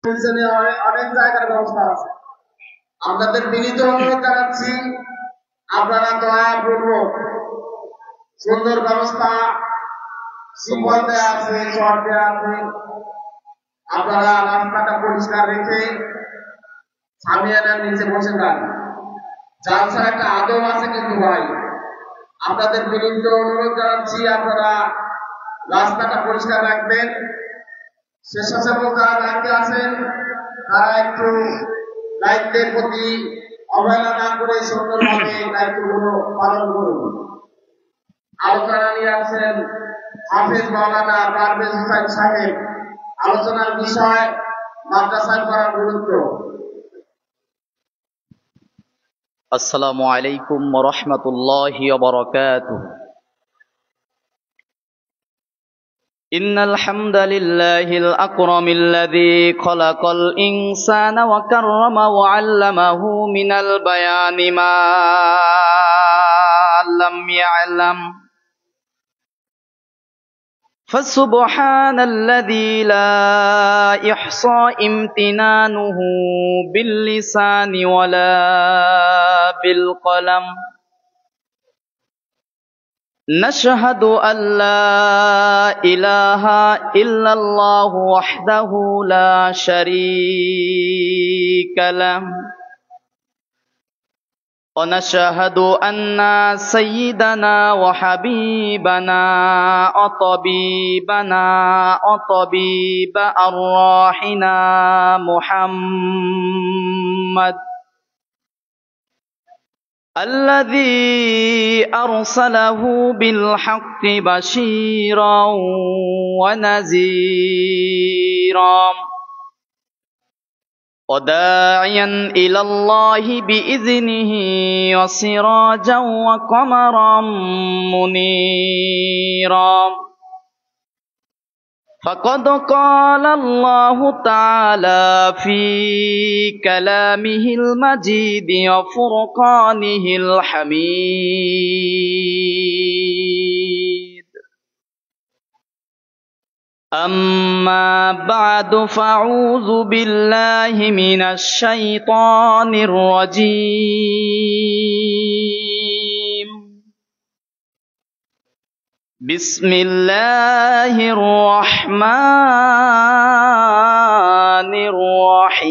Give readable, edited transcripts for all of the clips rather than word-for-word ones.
অনেক জায়গার ব্যবস্থা আছে। আপনাদের বিনীত অনুরোধ জানাচ্ছি, আপনারা দয়াপূর্বক সুন্দর ব্যবস্থা সিম্বল দেওয়া আছে, শর্ট দেওয়া আছে, আপনারা রাস্তাটা পরিষ্কার রেখে সামিয়ানার নিচে বসে যান। জালসার একটা আদব আছে কিন্তু ভাই, আপনাদের বিনীত অনুরোধ জানাচ্ছি আপনারা রাস্তাটা পরিষ্কার রাখবেন। স্বেচ্ছাসেবক যারা দায়িত্বে আছেন তারা একটু দায়িত্বের প্রতি অবহেলা না করে সুন্দরভাবে দায়িত্বগুলো পালন করুন। আলোচনা নিয়ে আসছেন হাফেজ মাওলানা পারভেজ হোসেন সাহেব। আলোচনার বিষয় মাদ্রাসায় পড়ার গুরুত্ব। আসসালামু আলাইকুম ওয়া রাহমাতুল্লাহি ওয়া বারাকাতুহু। ইন্নাল হামদালিল্লাহিল আকরামিল লাযী খালাকাল ইনসানা ওয়া কাররামা ওয়া 'আল্লামাহু মিনাল বায়ানি মা লাম ইয়া'লাম। فسبحان الذي لا يحصى امتنانه باللسان ولا بالقلم. نشهد أن لا إله إلا الله وحده لا شريك له، ونشهد أن سيدنا وحبيبنا وطبيبنا وطبيب أرواحنا محمد الذي أرسله بالحق بشيرا ونذيرا وداعيا إلى الله بإذنه وسراجا وقمرا منيرا. فقد قال الله تعالى في كلامه المجيد وفرقانه الحميد: أما بعد فأعوذ بالله من الشيطان الرجيم. بسم الله الرحمن الرحيم.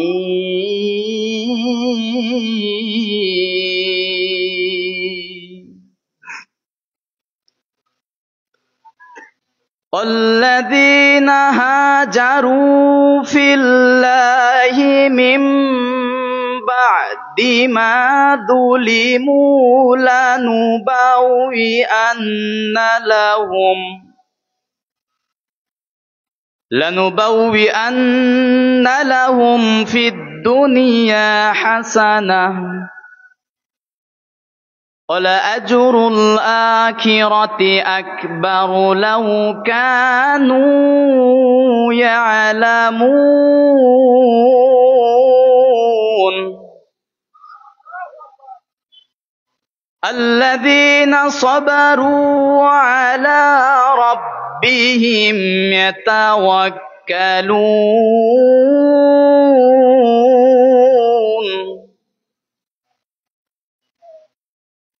والذين هاجروا في الله من بعد ما ظلموا لنبوئن لهم في الدنيا حسنة، ولأجر الآخرة أكبر لو كانوا يعلمون. الذين صبروا على ربهم يتوكلون.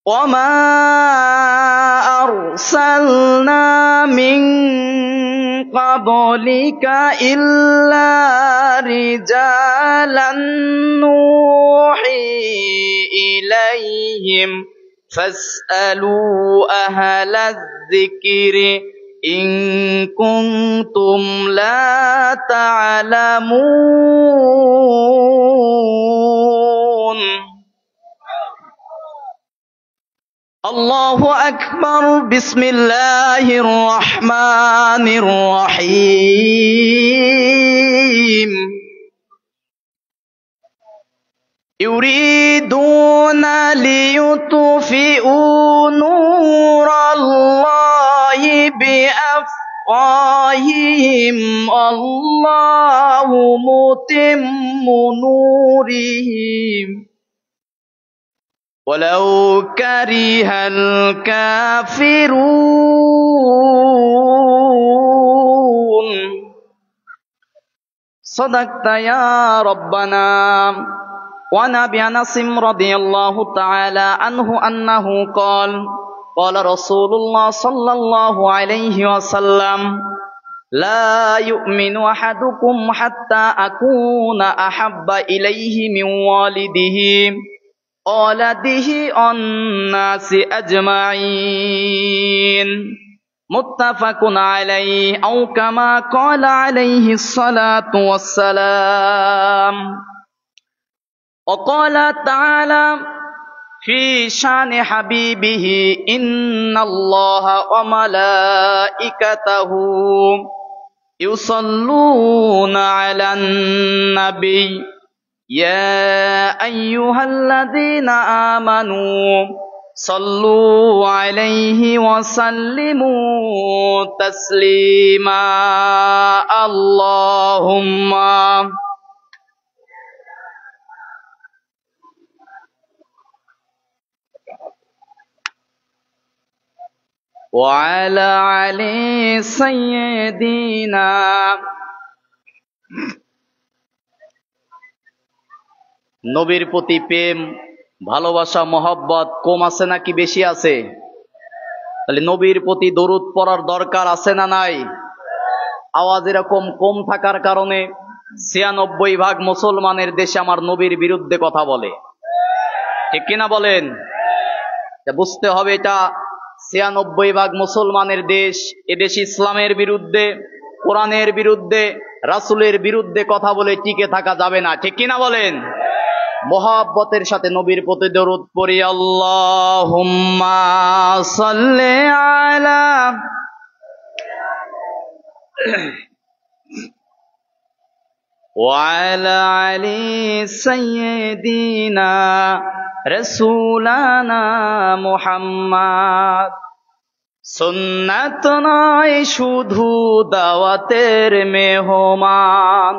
وما أرسلنا من قبلك إلا رجالا نوحي إليهم فاسألوا أهل الذكر إن كنتم لا تعلمون. الله أكبر. بسم الله الرحمن الرحيم. يريدون ليطفئوا نور الله بأفواههم الله متم نورهم ولو كره الكافرون. صدقت يا ربنا. وعن أبي أنس رضي الله تعالى عنه أنه قال قال رسول الله صلى الله عليه وسلم لا يؤمن أحدكم حتى أكون أحب إليه من والده ولده الناس أجمعين. متفق عليه أو كما قال عليه الصلاة والسلام. وقال تعالى في شان حبيبه إن الله وملائكته يصلون على النبي يا أيها الذين آمنوا صلوا عليه وسلموا تسليما. اللهم وعلى علي سيدنا. নবীর প্রতি প্রেম ভালোবাসা মহব্বত কম আছে নাকি বেশি আছে? তাহলে নবীর প্রতি দরুদ পড়ার দরকার আছে না নাই? আওয়াজ এরকম কম থাকার কারণে ৯৬% মুসলমানের দেশে আমার নবীর বিরুদ্ধে কথা বলে, ঠিক কিনা বলেন? বুঝতে হবে এটা ৯৬% মুসলমানের দেশ। এদেশ ইসলামের বিরুদ্ধে, কোরআনের বিরুদ্ধে, রাসূলের বিরুদ্ধে কথা বলে টিকে থাকা যাবে না, ঠিক কিনা বলেন? মুহাব্বতের সাথে নবীর প্রতি দরুদ পড়ি। আল্লাহুম্মা সাল্লি আলা ওয়া আলা আলি সাইয়্যিদিনা রাসূলানা মুহাম্মদ। সুন্নাত নয় শুধু দাওয়াতের মেহমান,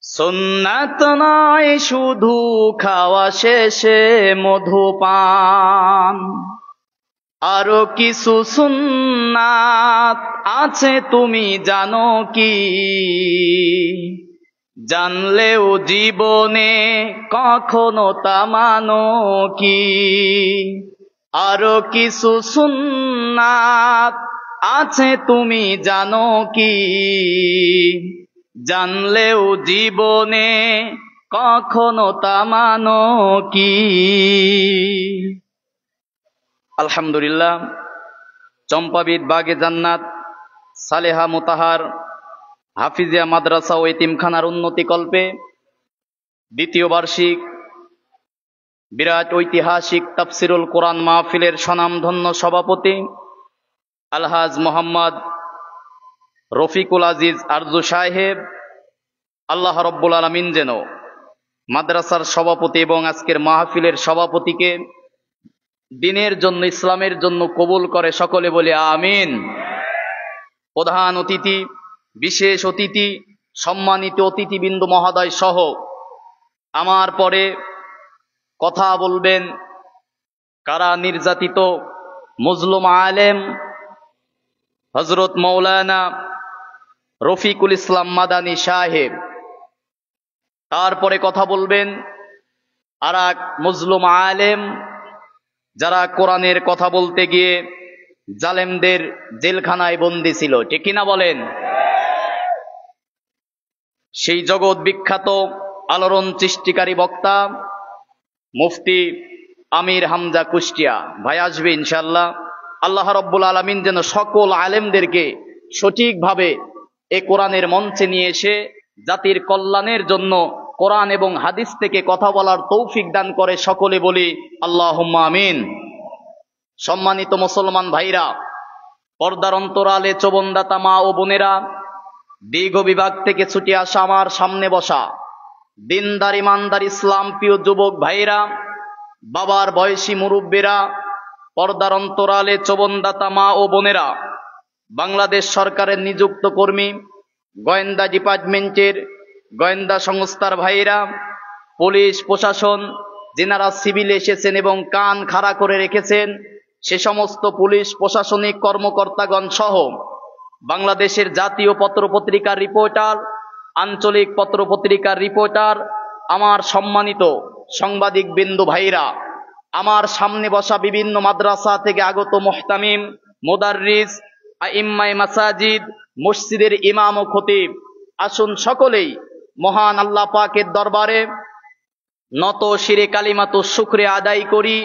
সুন্নাত নয় শুধু খাওয়া শেষে মধুপান, আরো কিছু সুন্নাত আছে তুমি জানো কি? জানলেও জীবনে কখনো তা মানো কি? আরো কিছু সুন্নাত আছে তুমি জানো কি? জানলেও জীবনে কখনো তা মানো কি? আলহামদুলিল্লাহ, চম্পাবিদ বাগে জান্নাত সালেহা মোতাহার হাফিজিয়া মাদ্রাসা ও এতিমখানার উন্নতি কল্পে দ্বিতীয় বার্ষিক বিরাট ঐতিহাসিক তাফসিরুল কোরআন মাহফিলের স্বনামধন্য সভাপতি আলহাজ মোহাম্মদ রফিকুল আজিজ আরজু সাহেব, আল্লাহ রব্বুল আলামিন যেন মাদ্রাসার সভাপতি এবং আজকের মাহফিলের সভাপতিকে দ্বীনের জন্য, ইসলামের জন্য কবুল করে, সকলে বলে আমিন। প্রধান অতিথি, বিশেষ অতিথি, সম্মানিত অতিথিবৃন্দ মহোদয় সহ আমার পরে কথা বলবেন কারা নির্যাতিত মজলুম আলেম হযরত মাওলানা রফিকুল ইসলাম মাদানী সাহেব। তারপরে কথা বলবেন আর এক মজলুম আলেম যারা কোরআনের কথা বলতে গিয়ে জালেমদের জেলখানায় বন্দী ছিল, ঠিক কিনা বলেন? সেই জগৎ বিখ্যাত আলোড়ন সৃষ্টিকারী বক্তা মুফতি আমির হামজা কুষ্টিয়া ভাই আসবে ইনশাআল্লাহ। আল্লাহ রব্বুল আলামিন যেন সকল আলেমদেরকে সঠিকভাবে এ কোরআনের মঞ্চে নিয়ে এসে জাতির কল্যাণের জন্য কোরআন এবং হাদিস থেকে কথা বলার তৌফিক দান করে, সকলে বলি আল্লাহুম্মা আমিন। সম্মানিত মুসলমান ভাইরা, পর্দার অন্তরালে চবনদাতা মা ও বোনেরা, দীর্ঘ বিভাগ থেকে ছুটে আসা আমার সামনে বসা দিনদার ইমানদার ইসলাম প্রিয় যুবক ভাইরা, বাবার বয়সী মুরব্বীরা, পর্দার অন্তরালে চবনদাতা মা ও বোনেরা, বাংলাদেশ সরকারের নিযুক্ত কর্মী, গোয়েন্দা ডিপার্টমেন্টের গোয়েন্দা সংস্থার ভাইরা, পুলিশ প্রশাসন যেনারা সিভিলে এসেছেন এবং কান খাড়া করে রেখেছেন, সে সমস্ত পুলিশ প্রশাসনিক কর্মকর্তাগণ সহ বাংলাদেশের জাতীয় পত্র পত্রিকার রিপোর্টার, আঞ্চলিক পত্র পত্রিকার রিপোর্টার, আমার সম্মানিত সাংবাদিক বিন্দু ভাইরা, আমার সামনে বসা বিভিন্ন মাদ্রাসা থেকে আগত মুহতামিম, মুদাররিস, আইম্মায়ে মাসাজিদ, মসজিদের ইমাম ও খতিব, আসুন সকলেই মহান আল্লাহ পাকের দরবারে নত শিরে কালিমাতু শুকরিয়া আদায় করি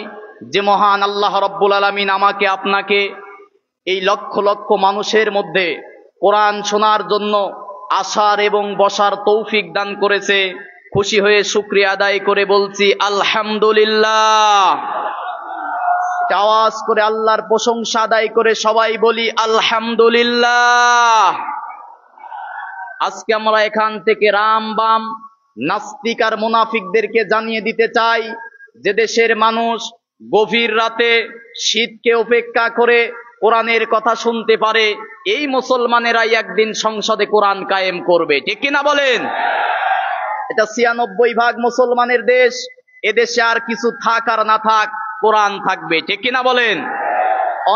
যে মহান আল্লাহ রব্বুল আলামিন আমাকে আপনাকে এই লক্ষ লক্ষ মানুষের মধ্যে কোরআন শোনার জন্য আসার এবং বসার তৌফিক দান করেছে। খুশি হয়ে শুকরিয়া আদায় করে বলছি আলহামদুলিল্লাহ। আওয়াজ করে আল্লাহর প্রশংসা আদায় করে সবাই বলি আলহামদুলিল্লাহ। আজকে আমরা এখান থেকে রাম বাম নাস্তিক আর মুনাফিকদেরকে জানিয়ে দিতে চাই যে দেশের মানুষ গভীর রাতে শীতকে উপেক্ষা করে কোরআনের কথা শুনতে পারে, এই মুসলমানেরাই একদিন সংসদে কোরআন কায়েম করবে, ঠিক কিনা বলেন? এটা ৯৬% মুসলমানের দেশ। এদেশে আর কিছু থাক আর না থাক, কোরআন থাকবে, ঠিক কিনা বলেন?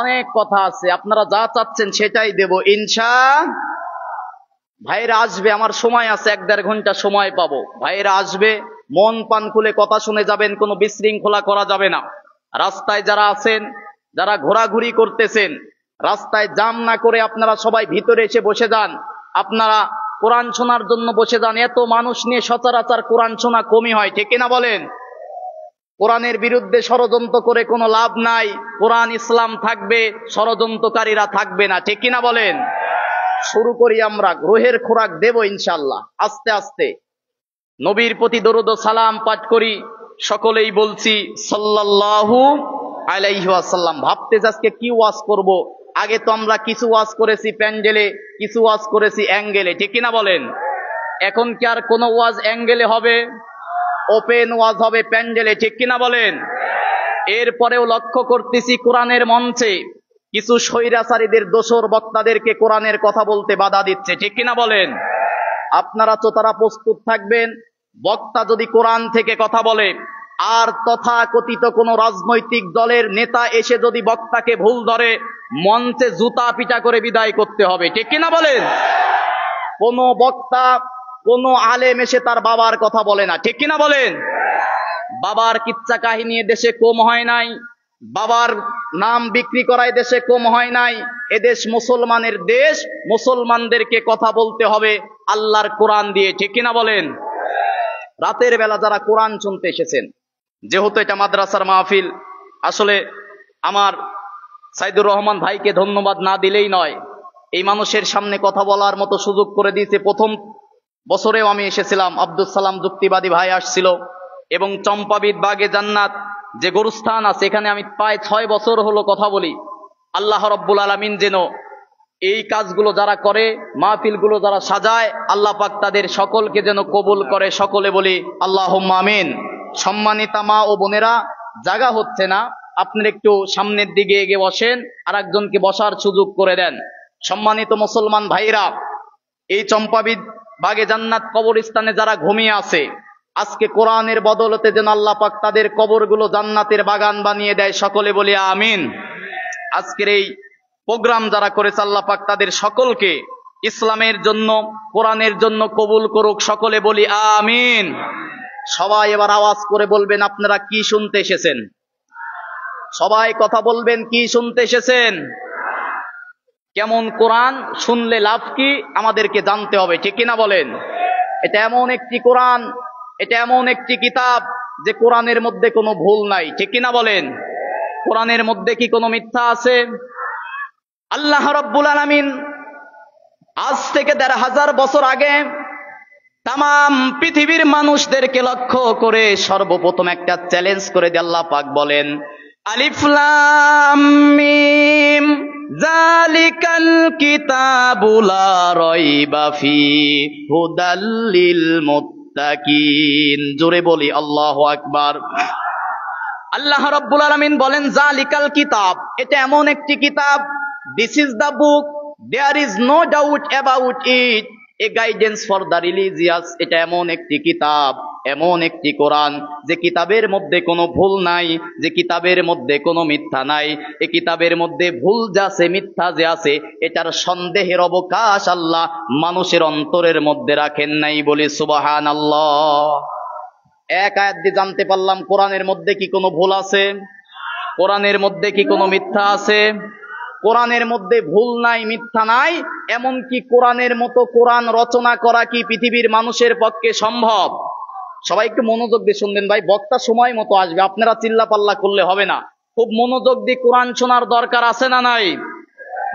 অনেক কথা আছে, আপনারা যা চাচ্ছেন সেটাই দেব ইনশাআল্লাহ। ভাইরা আসবে, আমার সময় আছে, ১-১.৫ ঘন্টা সময় পাবো। ভাইরা আসবে, মন পান খুলে কথা শুনে যাবেন, কোনো বিশৃঙ্খলা করা যাবে না। রাস্তায় যারা আছেন, যারা ঘোরাঘুরি করতেছেন, রাস্তায় জাম না করে আপনারা সবাই ভিতরে এসে বসে যান। আপনারা কোরআন শোনার জন্য বসে যান। এত মানুষ নিয়ে সচরাচর কোরআন শোনা কমই হয়, ঠিক কিনা বলেন? কোরআনের বিরুদ্ধে ষড়যন্ত্র করে কোনো লাভ নাই। কোরআন ইসলাম থাকবে, ষড়যন্ত্রকারীরা থাকবে না, ঠিক কিনা বলেন? শুরু করি আমরা, রুহের খোরাক দেব ইনশাআল্লাহ আস্তে আস্তে। নবীর প্রতি দরুদ ও সালাম পাঠ করি, সকলেই বলছি সাল্লাল্লাহু আলাইহি ওয়াসাল্লাম। ভাবতে আজকে কি ওয়াজ করব। আগে তো আমরা কিছু ওয়াজ করেছি প্যান্ডেলে, কিছু ওয়াজ করেছি অ্যাঙ্গেলে, ঠিক কিনা বলেন? এখন কি আর কোনো ওয়াজ অ্যাঙ্গেলে হবে? ওপেন ওয়াজ হবে প্যান্ডেলে, ঠিক কিনা বলেন? এরপরেও লক্ষ্য করতেছি কোরআনের মঞ্চে কিছু স্বৈরাচারীদের দোসর বক্তাদেরকে কোরআনের কথা বলতে বাধা দিচ্ছে, ঠিক কিনা বলেন? আপনারা তো তারা প্রস্তুত থাকবেন, বক্তা যদি কোরআন থেকে কথা বলে আর তথাকথিত কোন রাজনৈতিক দলের নেতা এসে যদি বক্তাকে ভুল ধরে, মঞ্চে জুতা পিটা করে বিদায় করতে হবে, ঠিক কিনা বলেন? কোন বক্তা, কোন আলেম এসে তার বাবার কথা বলে না, ঠিক কিনা বলেন? বাবার কিচ্ছা কাহিনী দেশে কম হয় নাই, বাবার নাম বিক্রি করায় দেশে কম হয় নাই। এদেশ মুসলমানের দেশ, মুসলমানদেরকে কথা বলতে হবে আল্লাহর কোরআন দিয়ে, ঠিক কিনা বলেন? রাতের বেলা যারা কোরআন শুনতে এসেছেন, যেহেতু এটা মাদ্রাসার মাহফিল, আসলে আমার সাইদুর রহমান ভাইকে ধন্যবাদ না দিলেই নয়। এই মানুষের সামনে কথা বলার মতো সুযোগ করে দিয়েছে। প্রথম বছরেও আমি এসেছিলাম, আব্দুল সালাম যুক্তিবাদী ভাই আসছিল, এবং চম্পাবিদ বাগে জান্নাত যে গরুস্থান আছে, এখানে আমি প্রায় ৬ বছর হলো কথা বলি। আল্লাহ রব্বুল আলামিন যেন এই কাজগুলো যারা করে, মাহফিলগুলো যারা সাজায়, আল্লাহ পাক তাদের সকলকে যেন কবুল করে, সকলে বলি আল্লাহুম্মা আমিন। সম্মানিতা মা ও বোনেরা, জায়গা হচ্ছে না, আপনারা একটু সামনের দিকে এগিয়ে বসেন, আর একজনকে বসার সুযোগ করে দেন। সম্মানিত মুসলমান ভাইরা, এই চম্পাবিদ বাগে জান্নাত কবরস্থানে যারা ঘুমিয়ে আছে, আজকে কোরআনের বদলতে যেন আল্লাহ পাক তাদের কবরগুলো জান্নাতের বাগান বানিয়ে দেয়, সকলে বলি আমিন। আজকের এই প্রোগ্রাম যারা করেছে, আল্লাহ পাক তাদের সকলকে ইসলামের জন্য, কোরআনের জন্য কবুল করুক, সকলে বলি আমিন। সবাই এবার আওয়াজ করে বলবেন আপনারা কি শুনতে এসেছেন। সবাই কথা বলবেন, কি শুনতে এসেছেন? কেমন কোরআন, শুনলে লাভ কি আমাদেরকে জানতে হবে, ঠিক কিনা বলেন? এটা এমন একটি কোরআন, এটা এমন একটি কিতাব যে কোরআনের মধ্যে কোনো ভুল নাই, ঠিক কিনা বলেন? কোরআনের মধ্যে কি কোনো মিথ্যা আছে? আল্লাহ রাব্বুল আলামিন আজ থেকে ১৫০০ বছর আগে তাম পৃথিবীর মানুষদেরকে লক্ষ্য করে সর্বপ্রথম একটা চ্যালেঞ্জ করে দিয়ে আল্লাহ পাক বলেন, আলিফ লাম মিম যালিকাল কিতাবু লা রাইবা ফি হুদাল লিল মুত্তাকিন। জোরে বলি আল্লাহু আকবার। আল্লাহ রাব্বুল আলামিন বলেন যালিকাল কিতাব, এটা এমন একটি কিতাব, this is the book, there is no doubt about it, a guidance for the religious. এটা এমন একটি কিতাব, এমন একটি কোরআন যে কিতাবের মধ্যে কোনো ভুল নাই, যে কিতাবের মধ্যে কোনো মিথ্যা নাই। এই কিতাবের মধ্যে ভুল যা আছে, মিথ্যা যে আছে, এটার সন্দেহের অবকাশ আল্লাহ মানুষের অন্তরের মধ্যে রাখেন নাই। বলি সুবহানাল্লাহ। এক আয়াত দিয়ে জানতে পারলাম কোরআনের মধ্যে কি কোনো ভুল আছে? কোরআনের মধ্যে কি কোনো মিথ্যা আছে? কোরআনের মধ্যে ভুল নাই, মিথ্যা নাই। এমনকি কোরআনের মতো কোরআন রচনা করা কি পৃথিবীর মানুষের পক্ষে সম্ভব? সবাই একটু মনোযোগ দিয়ে শুনবেন ভাই, বক্তা সময় মতো আসবে, আপনারা চিল্লা পাল্লা করলে হবে না। খুব মনোযোগ দিয়ে কোরআন শোনার দরকার আছে না নাই?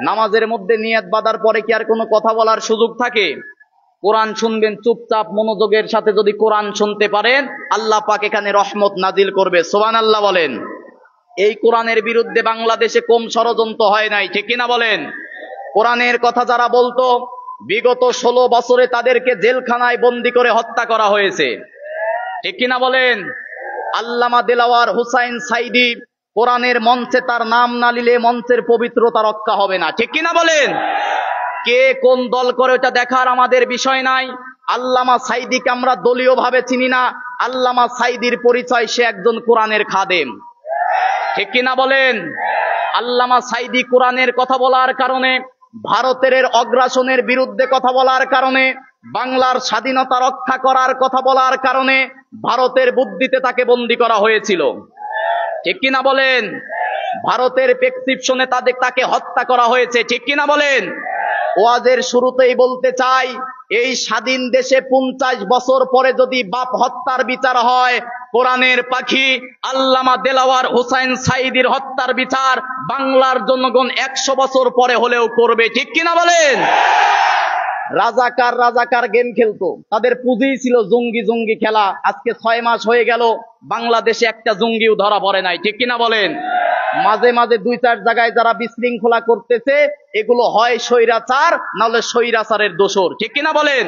নামাজের মধ্যে নিয়াত বাঁধার পরে কি আর কোনো কথা বলার সুযোগ থাকে? কোরআন শুনবেন চুপচাপ মনোযোগের সাথে। যদি কোরআন শুনতে পারেন, আল্লাহ পাক এখানে রহমত নাজিল করবে। সুবহানাল্লাহ বলেন। এই কোরআনের বিরুদ্ধে বাংলাদেশে কম ষড়যন্ত্র হয় নাই, ঠিক কিনা বলেন? কোরআনের কথা যারা বলতো, বিগত 16 বছরে তাদেরকে জেলখানায় বন্দি করে হত্যা করা হয়েছে, ঠিক কিনা বলেন? আল্লামা দেলাওয়ার হুসাইন সাইদি, কোরআনের মঞ্চে তার নাম না নিলে মঞ্চের পবিত্রতা রক্ষা হবে না, ঠিক কিনা বলেন? কে কোন দল করে ওটা দেখার আমাদের বিষয় নাই। আল্লামা সাইদিকে আমরা দলীয় ভাবে চিনি না। আল্লামা সাইদির পরিচয় সে একজন কোরআনের খাদেম, ঠিক কিনা বলেন? আল্লামা সাইদি কোরআনের কথা বলার কারণে, ভারতের অগ্রাসনের বিরুদ্ধে কথা বলার কারণে, বাংলার স্বাধীনতা রক্ষা করার কথা বলার কারণে ভারতের বুদ্ধিতে তাকে বন্দী করা হয়েছিল, ঠিক কিনা বলেন? ভারতের প্রেসক্রিপশনে তাকে হত্যা করা হয়েছে, ঠিক কিনা বলেন? ওয়াজের শুরুতেই বলতে চাই, এই স্বাধীন দেশে 50 বছর পরে যদি বাপ হত্যার বিচার হয়, কোরআনের পাখি আল্লামা দেলাওয়ার হুসাইন সাইদির হত্যার বিচার বাংলার জনগণ 100 বছর পরে হলেও করবে, ঠিক কিনা বলেন? রাজাকার গেম খেলতো, তাদের পুঁজি ছিল জঙ্গি জঙ্গি খেলা। আজকে 6 মাস হয়ে গেল বাংলাদেশে একটা জঙ্গিও ধরা পড়ে নাই, ঠিক কিনা বলেন? মাঝে মাঝে 2-4 জায়গায় যারা বিশৃঙ্খলা করতেছে, এগুলো হয় স্বৈরাচার, নাহলে স্বৈরাচারের দোসর, ঠিক কিনা বলেন?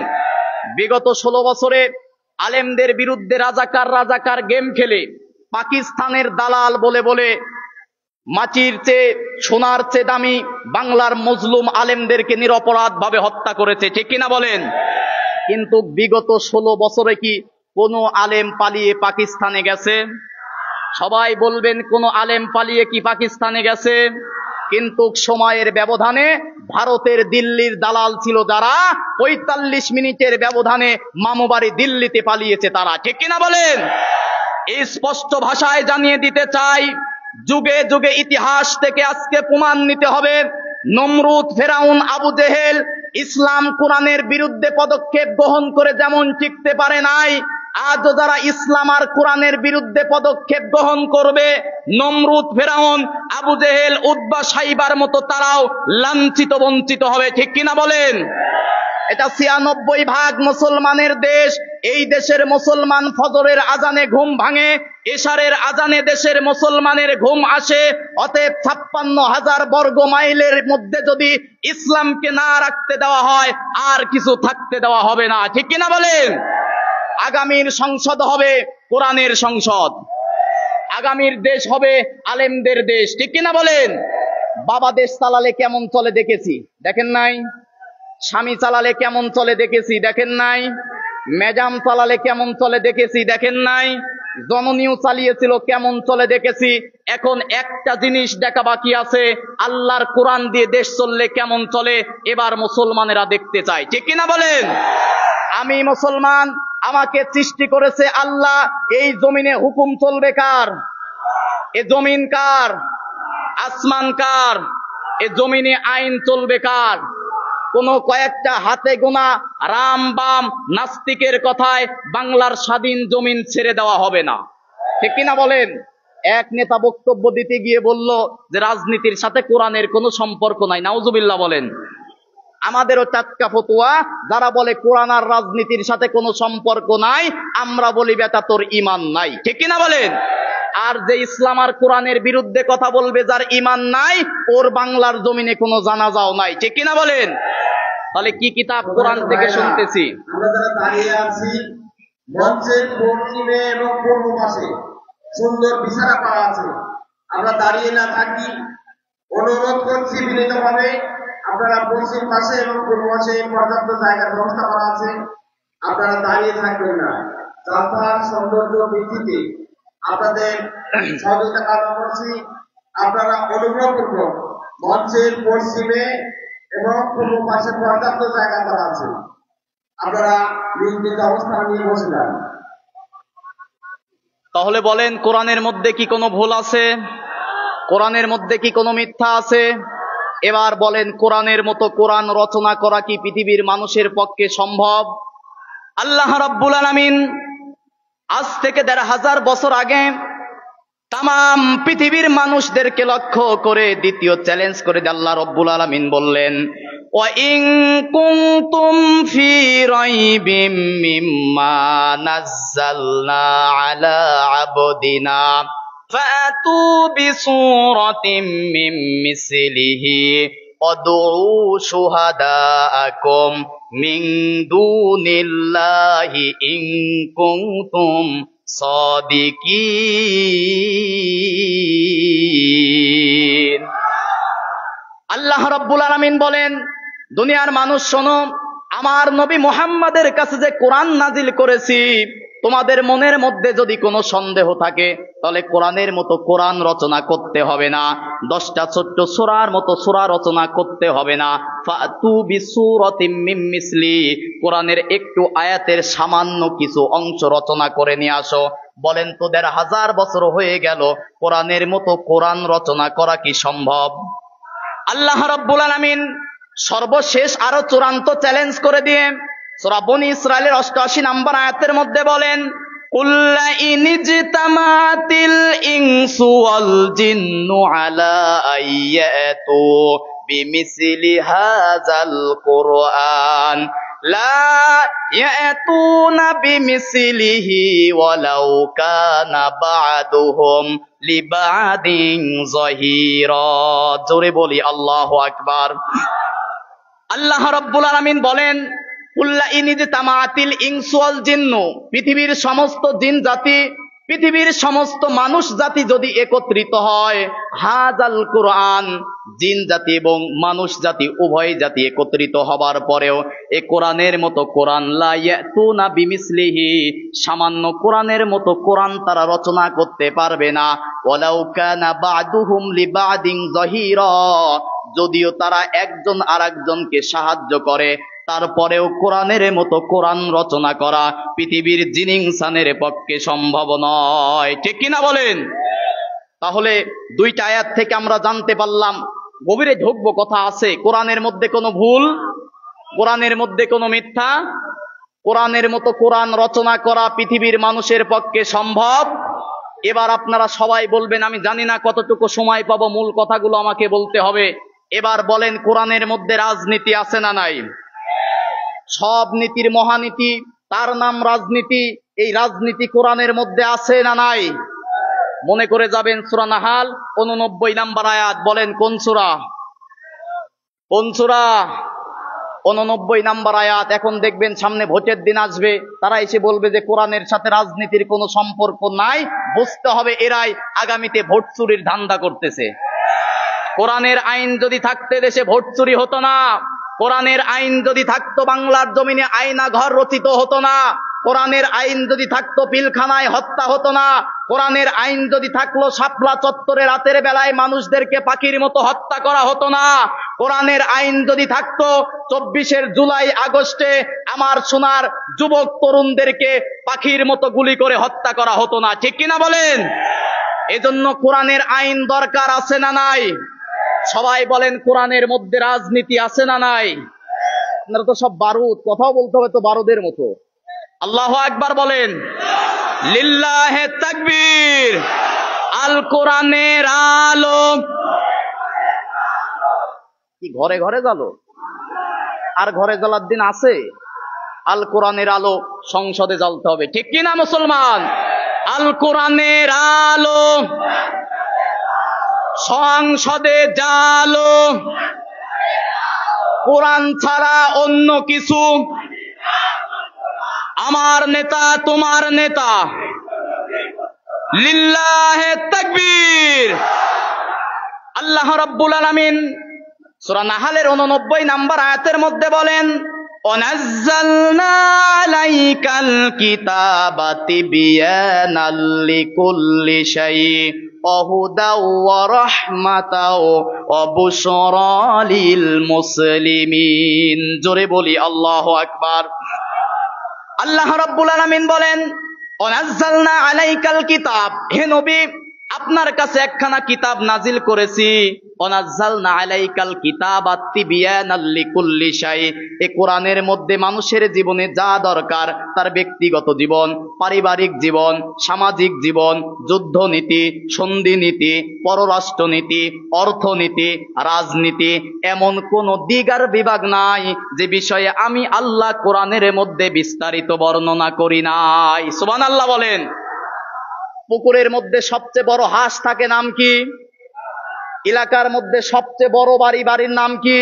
বিগত 16 বছরে আলেমদের বিরুদ্ধে রাজাকার গেম খেলে পাকিস্তানের দালাল বলে বলে মাটির চেয়ে সোনার চেয়ে দামি বাংলার মজলুম আলেমদেরকে নিরপরাধ ভাবে হত্যা করেছে, ঠিক কিনা বলেন? কিন্তু বিগত 16 বছরে কি কোনো আলেম পালিয়ে পাকিস্তানে গেছে? সবাই বলবেন কোন আলেম পালিয়ে কি পাকিস্তানে গেছে? কিন্তু সময়ের ব্যবধানে ভারতের দিল্লির দালাল ছিল যারা, 45 মিনিটের ব্যবধানে মামুবাড়ি দিল্লিতে পালিয়েছে তারা, ঠিক কিনা বলেন? এই স্পষ্ট ভাষায় জানিয়ে দিতে চাই, যুগে যুগে ইতিহাস থেকে আজকে প্রমাণ নিতে হবে, নমরুদ, ফেরাউন, আবু জেহেল ইসলাম কোরআনের বিরুদ্ধে পদক্ষেপ গ্রহণ করে যেমন টিকতে পারে নাই, আজও যারা ইসলাম আর কোরআনের বিরুদ্ধে পদক্ষেপ গ্রহণ করবে, নমরুদ, ফেরাউন, আবু জেহেল, উতবা, সাইবার মতো তারাও লাঞ্ছিত বঞ্চিত হবে, ঠিক কিনা বলেন? এটা 96% মুসলমানের দেশ। এই দেশের মুসলমান ফজরের আজানে ঘুম ভাঙে, এশারের আজানে দেশের মুসলমানের ঘুম আসে। অতএব 56,000 বর্গ মাইলের মধ্যে যদি ইসলামকে না রাখতে দেওয়া হয়, আর কিছু থাকতে দেওয়া হবে না, ঠিক কিনা বলেন? আগামীর সংসদ হবে কোরআনের সংসদ, আগামীর দেশ হবে আলেমদের দেশ, ঠিক কিনা বলেন? বাবা দেশ চালালে কেমন চলে দেখেছি, দেখেন নাই? স্বামী চালালে কেমন চলে দেখেছি, দেখেন নাই? ম্যাডাম চালালে কেমন চলে দেখেছি, দেখেন নাই? জননীয় চালিয়েছিল কেমন চলে দেখেছি। এখন একটা জিনিস দেখা বাকি আছে, আল্লাহর কোরআন দিয়ে দেশ চললে কেমন চলে, এবার মুসলমানেরা দেখতে চায়, ঠিক কিনা বলেন? আমি মুসলমান, আমাকে সৃষ্টি করেছে আল্লাহ, এই জমিনে হুকুম চলবে কার? এ জমিন কার? আসমান কার? এ জমিনে আইন চলবে কার? কোন কয়েকটা হাতে গোনা রাম বাম নাস্তিকের কথায় বাংলার স্বাধীন জমিন ছেড়ে দেওয়া হবে না, ঠিক কিনা বলেন? এক নেতা বক্তব্য দিতে গিয়ে বলল যে রাজনীতির সাথে কোরআনের কোনো সম্পর্ক নাই। নাউজুবিল্লাহ বলেন। আমাদেরও টাটকা ফতোয়া, যারা বলে কোরআন আর রাজনীতির সাথে কোনো সম্পর্ক নাই, আমরা বলি বেটা তোর ঈমান নাই, ঠিক কিনা বলেন? আর যে ইসলাম আর কোরআনের বিরুদ্ধে কথা বলবে, যার ঈমান নাই, ওর বাংলার জমিনে কোনো জানাজাও নাই, ঠিক কিনা বলেন? তাহলে কি কিতাব কোরআন থেকে শুনতেছি? আমরা যারা দাঁড়িয়ে আছি, মঞ্চের পশ্চিমে এবং পূর্ব পাশে সুন্দর বিছানা করা আছে, আমরা দাঁড়িয়ে না থাকি। অনুরোধ করছি বিনীতভাবে, আপনারা পশ্চিম পাশে এবং পূর্ব পাশে পর্যাপ্ত জায়গার ব্যবস্থা করা আছে, আপনারা দাঁড়িয়ে থাকবেন না। যাত্রার সৌন্দর্য বৃদ্ধিতে আপনাদের সহযোগিতা কামনা করছি। আপনারা অনুগ্রহপূর্বক মঞ্চের পশ্চিমে এবং পূর্ব পাশে পর্যাপ্ত জায়গা করা আছে, আপনারা নিজ নিজ অবস্থান নিয়ে বসে যান। তাহলে বলেন, কোরআনের মধ্যে কি কোনো ভুল আছে? কোরআনের মধ্যে কি কোনো মিথ্যা আছে? এবার বলেন, কোরআনের মতো কোরআন রচনা করা কি পৃথিবীর মানুষের পক্ষে সম্ভব? আল্লাহ রাব্বুল আলামিন আজ থেকে ১৫০০ বছর আগে তাম পৃথিবীর মানুষদেরকে লক্ষ্য করে দ্বিতীয় চ্যালেঞ্জ করে আল্লাহ রাব্বুল আলামিন বললেন, ওয়া ইন কুনতুম ফি রাইবিম মিম্মা নাযালনা আলা আবদিনা ফাতু বিসূরাতিম মিন মিসলিহি ওয়াদউ শুহাদাআকুম মিন দুনিল্লাহি ইন কুনতুম সাদিকিন। আল্লাহ রাব্বুল আলামিন বলেন, দুনিয়ার মানুষ শোনো, আমার নবী মুহাম্মাদের কাছে যে কোরআন নাজিল করেছি, তোমাদের মনের মধ্যে যদি কোনো সন্দেহ থাকে তাহলে কোরআনের মতো কোরআন রচনা করতে হবে না, 10টা ছোট্ট সূরার মতো সূরা রচনা করতে হবে না। ফাতু বিসূরাতিম মিন মিসলি, কোরআনের একটু আয়াতের সামান্য কিছু অংশ রচনা করে নিয়ে আসো। বলেন তো, ১৫০০ বছর হয়ে গেল, কোরআনের মতো কোরআন রচনা করা কি সম্ভব? আল্লাহ রাব্বুল আলামিন সর্বশেষ আরো চূড়ান্ত চ্যালেঞ্জ করে দিয়ে সূরা বনী ইসরাঈলের ৮৮ নম্বর আয়াতের মধ্যে বলেন, কুল্লা ইনিজতামাতিল ইনসু ওয়াল জিন্নু আলা আইয়াতু বিমিসলি হাযাল কুরআন লা ইয়াতুনা বিমিসলিহি ওয়ালাউ কানা বা'দুহুম লিবা'দিন যাহিরা। জোরে বলি আল্লাহু আকবার। আল্লাহ রাব্বুল আলামিন বলেন, কুল্লা ইনিজতামাতিল ইনসু ওয়াল জিন্নু, পৃথিবীর সমস্ত জিন জাতি, পৃথিবীর সমস্ত মানুষ জাতি যদি একত্রিত হয়, হাযাল কুরআন, জিন জাতি এবং মানুষ জাতি উভয় জাতি একত্রিত হবার পরেও এ কোরআনের মতো কোরআন লা ইয়াতুনা বিমিসলিহি, সামান্য কোরআনের মতো কোরআন তারা রচনা করতে পারবে না। ওয়ালাউ কানা বা'দুহুম লিবা'দিন যাহিরা, যদিও তারা একজন আরেকজনকে সাহায্য করে, তারপরেও কোরআনের মতো কোরআন রচনা করা পৃথিবীর জিন ইনসানের পক্ষে সম্ভব নয়। ঠিক কিনা বলেন? তাহলে 2টা আয়াত থেকে আমরা জানতে পারলাম, গভীরে ঢুকবো, কথা আছে, কোরআনের মধ্যে কোনো ভুল, কোরআনের মধ্যে কোনো মিথ্যা, কোরআনের মতো কোরআন রচনা করা পৃথিবীর মানুষের পক্ষে সম্ভব। এবার আপনারা সবাই বলবেন, আমি জানি না কতটুকু সময় পাবো, মূল কথাগুলো আমাকে বলতে হবে। এবার বলেন, কোরআনের মধ্যে রাজনীতি আছে না নাই? সব নীতির মহানীতি, তার নাম রাজনীতি। এই রাজনীতি কোরআনের মধ্যে আছে না নাই? মনে করে যাবেন, সূরা নাহাল 89 নম্বর আয়াত। বলেন কোন সূরা? কোন সূরা? 89 নম্বর আয়াত। এখন দেখবেন সামনে ভোটের দিন আসবে, তারা এসে বলবে যে কোরআনের সাথে রাজনীতির কোনো সম্পর্ক নাই। বুঝতে হবে এরাই আগামীতে ভোট চুরির ধান্দা করতেছে। কোরআনের আইন যদি থাকতে দেশে ভোট চুরি হতো না। কোরআনের আইন যদি থাকতো বাংলার জমিনে আয়না ঘর রচিত হতো না। কোরআনের আইন যদি থাকতো পিলখানায় হত্যা হতো না। কোরআনের আইন যদি থাকলো শাপলা চত্বরে রাতের বেলায় মানুষদেরকে পাখির মতো হত্যা করা হতো না। কোরআনের আইন যদি থাকতো 24 জুলাই আগস্টে আমার সোনার যুবক তরুণদেরকে পাখির মতো গুলি করে হত্যা করা হতো না। ঠিক কিনা বলেন? এজন্য কোরআনের আইন দরকার আছে না নাই? সবাই বলেন, কোরআনের মধ্যে রাজনীতি আছে না নাই? আপনারা তো সব বারুদ, কথাও বলতে হবে তো বারুদের মতো। আল্লাহু আকবার বলেন। লিল্লাহে তাকবীর। আল কোরআনের আলো কি ঘরে ঘরে জ্বালো? আর ঘরে জ্বালার দিন আছে? আল কোরআনের আলো সংসদে জ্বালতে হবে। ঠিক কিনা মুসলমান? আল কোরআনের আলো সংসদে জ্বালো। কোরআন ছাড়া অন্য কিছু আমার নেতা তোমার নেতা। লিল্লাহে তাকবীর। আল্লাহ রাব্বুল আলামিন সূরা নাহালের 89 নম্বর আয়াতের মধ্যে বলেন, وَنَزَّلْنَا عَلَيْكَ الْكِتَابَ تِبْيَانًا لِكُلِّ شَيْءٍ وَهُدًى وَرَحْمَةً وَبُشْرَى لِلْمُسْلِمِينَ। জোরে বলি আল্লাহু আকবার। আল্লাহ রাব্বুল আলামিন বলেন, ওয়ানাজ্জালনা আলাইকাল কিতাব, হে নবী আপনার কাছে একখানা কিতাব নাজিল করেছি। ওয়ানাজ্জালনা আলাইকাল কিতাবা তিবিয়ানাল লিকুল্লি শাই, এই কোরআনের মধ্যে মানুষের জীবনে যা দরকার, তার ব্যক্তিগত জীবন, পারিবারিক জীবন, সামাজিক জীবন, যুদ্ধনীতি, সন্ধিনীতি, পররাষ্ট্রনীতি, অর্থনীতি, রাজনীতি, এমন কোন দিক আর বিভাগ নাই যে বিষয়ে আমি আল্লাহ কোরআনের মধ্যে বিস্তারিত বর্ণনা করি নাই। সুবহানাল্লাহ বলেন। পুকুরের মধ্যে সবচেয়ে বড় হাঁস থাকে, নাম কি? এলাকার মধ্যে সবচেয়ে বড় বাড়ির নাম কি?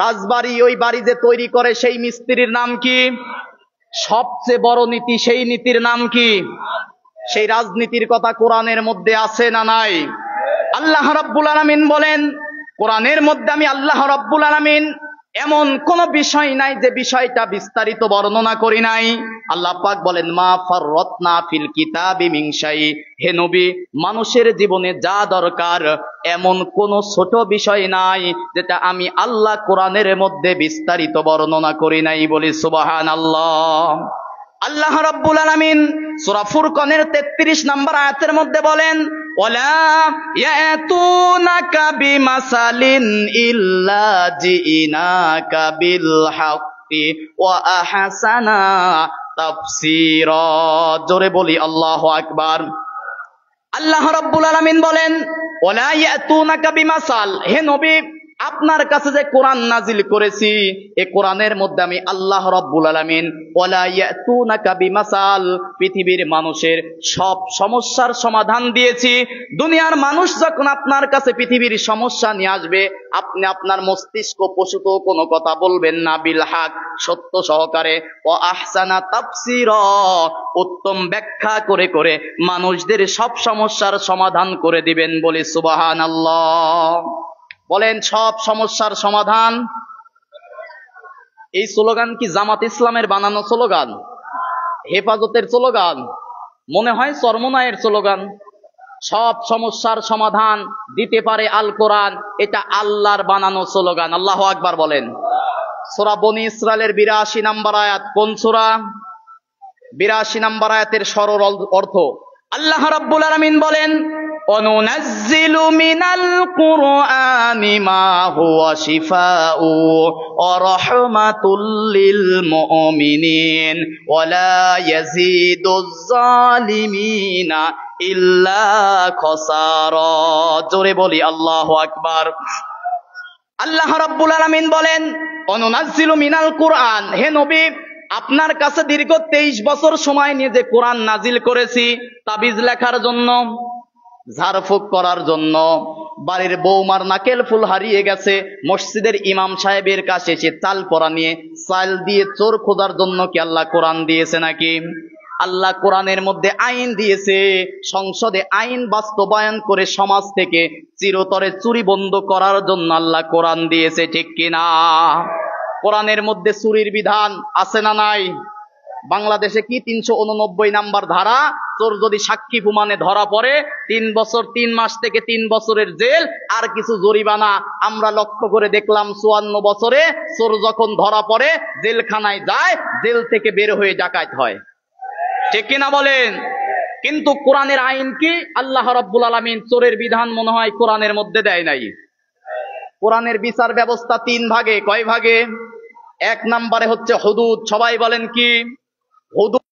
রাজবাড়ি। ওই বাড়ি যে তৈরি করে সেই মিস্ত্রির নাম কি? সবচেয়ে বড় নীতি, সেই নীতির নাম কি? সেই রাজনীতির কথা কোরআনের মধ্যে আছে না নাই? আল্লাহ রাব্বুল আলামিন বলেন, কোরআনের মধ্যে আমি আল্লাহ রাব্বুল আলামিন এমন কোন বিষয় নাই যে বিষয়টা বিস্তারিত বর্ণনা করি নাই। আল্লাহ পাক বলেন, মা ফাররাতনা ফিল কিতাবি মিন শাই, হে নবী মানুষের জীবনে যা দরকার এমন কোন ছোট বিষয় নাই যেটা আমি আল্লাহ কোরআনের মধ্যে বিস্তারিত বর্ণনা করি নাই। বলি সুবহানাল্লাহ। আল্লাহ রাব্বুল আলামিন সূরা ফুরকানের 33 নম্বর আয়াতের মধ্যে বলেন, ওয়ালা ইয়াতুনাকা বিমাসালিন ইল্লা জিনাকা বিল হাক্কি ওয়া আহসানা তাফসীরা। জোরে বলি আল্লাহু আকবার। আল্লাহ রাব্বুল আলামিন বলেন, ওয়ালা ইয়াতুনাকা বিমাসাল, হে নবী আপনার কাছে যে কোরআন নাজিল করেছি এই কোরআনের মধ্যে আমি আল্লাহ রাব্বুল আলামিন ওয়ালা ইয়াতুনাকা বিমাসাল, পৃথিবীর মানুষের সব সমস্যার সমাধান দিয়েছি। দুনিয়ার মানুষ যখন আপনার কাছে পৃথিবীর সমস্যা নিয়ে আসবে, আপনি আপনার মস্তিষ্ক প্রসূত কোনো কথা বলবেন না, বিল হক, সত্য সহকারে, ও আহসানা তাফসীরা, উত্তম ব্যাখ্যা করে করে মানুষদের সব সমস্যার সমাধান করে দিবেন। বলি সুবহানাল্লাহ। বলেন, সব সমস্যার সমাধান। এই স্লোগান কি জামাত ইসলামের বানানো স্লোগান? হেফাজতের স্লোগান? মনে হয় চরমনায়ের স্লোগান। সব সমস্যার সমাধান দিতে পারে আল কোরআন, এটা আল্লাহর বানানো স্লোগান। আল্লাহু আকবার বলেন। সূরা বনী ইসরাইলের 82 নম্বর আয়াত। কোন সূরা? 82 নম্বর আয়াতের সরল অর্থ, আল্লাহ রাব্বুল আলামিন বলেন, অনুনাজ্জিলু মিনাল কুরআনি মা হুয়া শিফাউ ওয়া রাহমাতুল লিল মুমিনিন ওয়া লা ইয়াজিদুজ জালিমিনা ইল্লা খাসারা। জোরে বলি আল্লাহু আকবার। আল্লাহ রাব্বুল আলামিন বলেন, অনুনাজ্জিলু মিনাল কুরআন, হে নবী আপনার কাছে দীর্ঘ 23 বছর সময় নিয়ে যে কোরআন নাজিল করেছি, তাবিজ লেখার জন্য, ঝাড়ফুঁক করার জন্য, বাড়ির বৌমার নাকেল ফুল হারিয়ে গেছে, মসজিদের ইমাম সাহেবের কাছে এসে চাল পরা নিয়ে চাল দিয়ে চোর খোঁজার জন্য কি আল্লাহ কোরআন দিয়েছে নাকি? আল্লাহ কোরআনের মধ্যে আইন দিয়েছে, সংসদে আইন বাস্তবায়ন করে সমাজ থেকে চিরতরে চুরি বন্ধ করার জন্য আল্লাহ কোরআন দিয়েছে, ঠিক কিনা? কোরআনের মধ্যে চুরির বিধান আছে না নাই? বাংলাদেশে কি 389 নাম্বার ধারা, চোর যদি সাক্ষী প্রমাণে ধরা পড়ে 3 বছর 3 মাস থেকে 3 বছরের জেল আর কিছু জরিমানা। আমরা লক্ষ্য করে দেখলাম 54 বছরে চোর যখন ধরা পড়ে জেলখানায় যায়, জেল থেকে বের হয়ে ডাকাত হয়, ঠিক কিনা বলেন? কিন্তু কোরআনের আইন কি? আল্লাহ রাব্বুল আলামিন চোরের বিধান মনে হয় কোরআনের মধ্যে দেয় নাই। কোরআনের বিচার ব্যবস্থা 3 ভাগে। কয় ভাগে? 1 নম্বরে হচ্ছে হুদুদ। সবাই বলেন কি হুদুদ?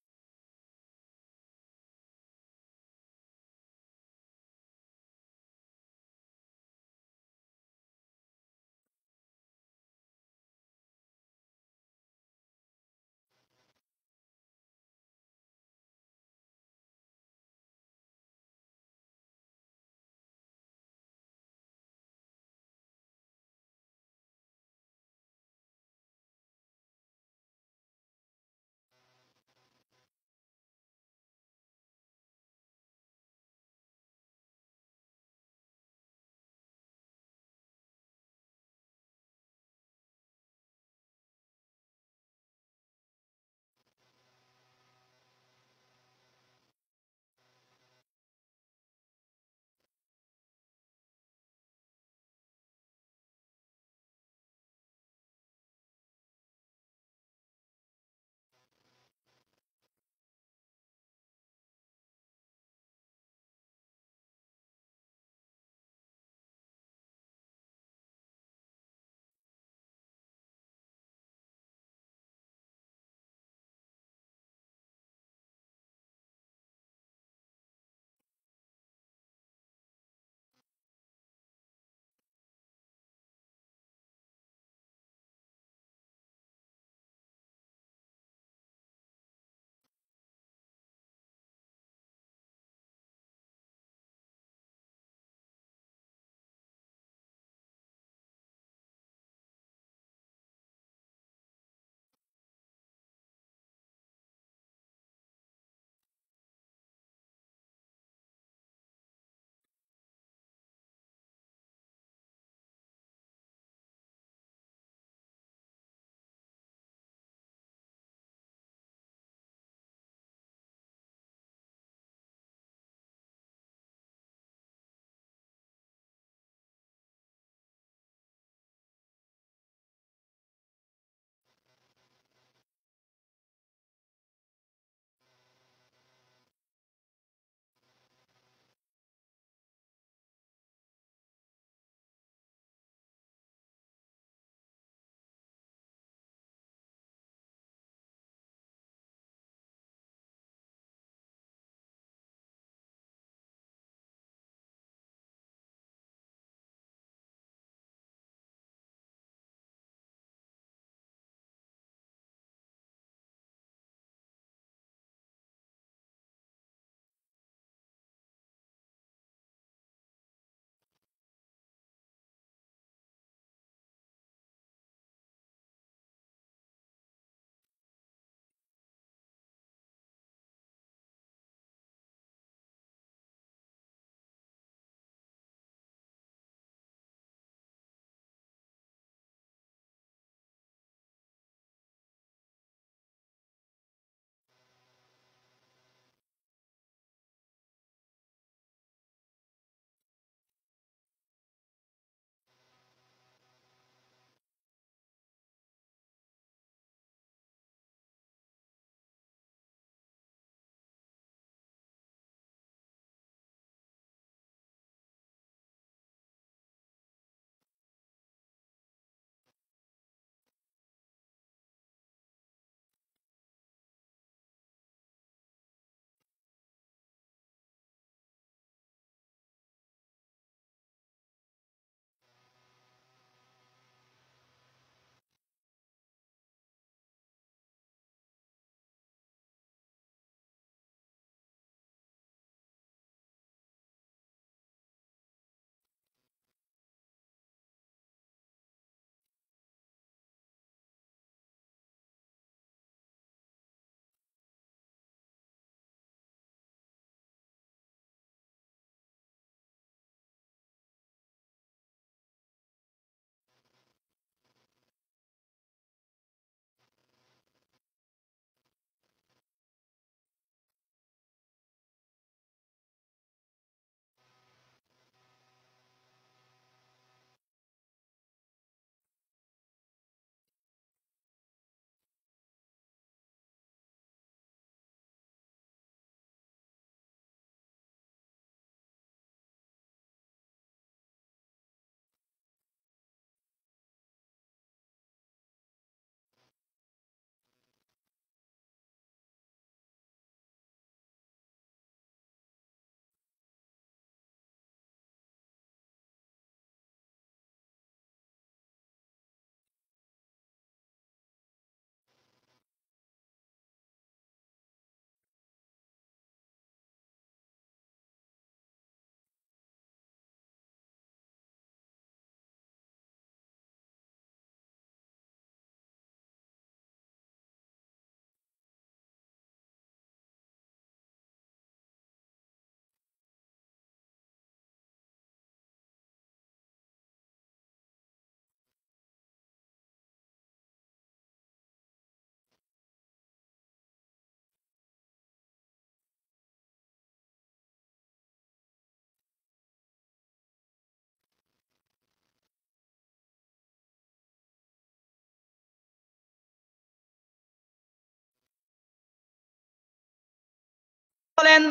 বলেন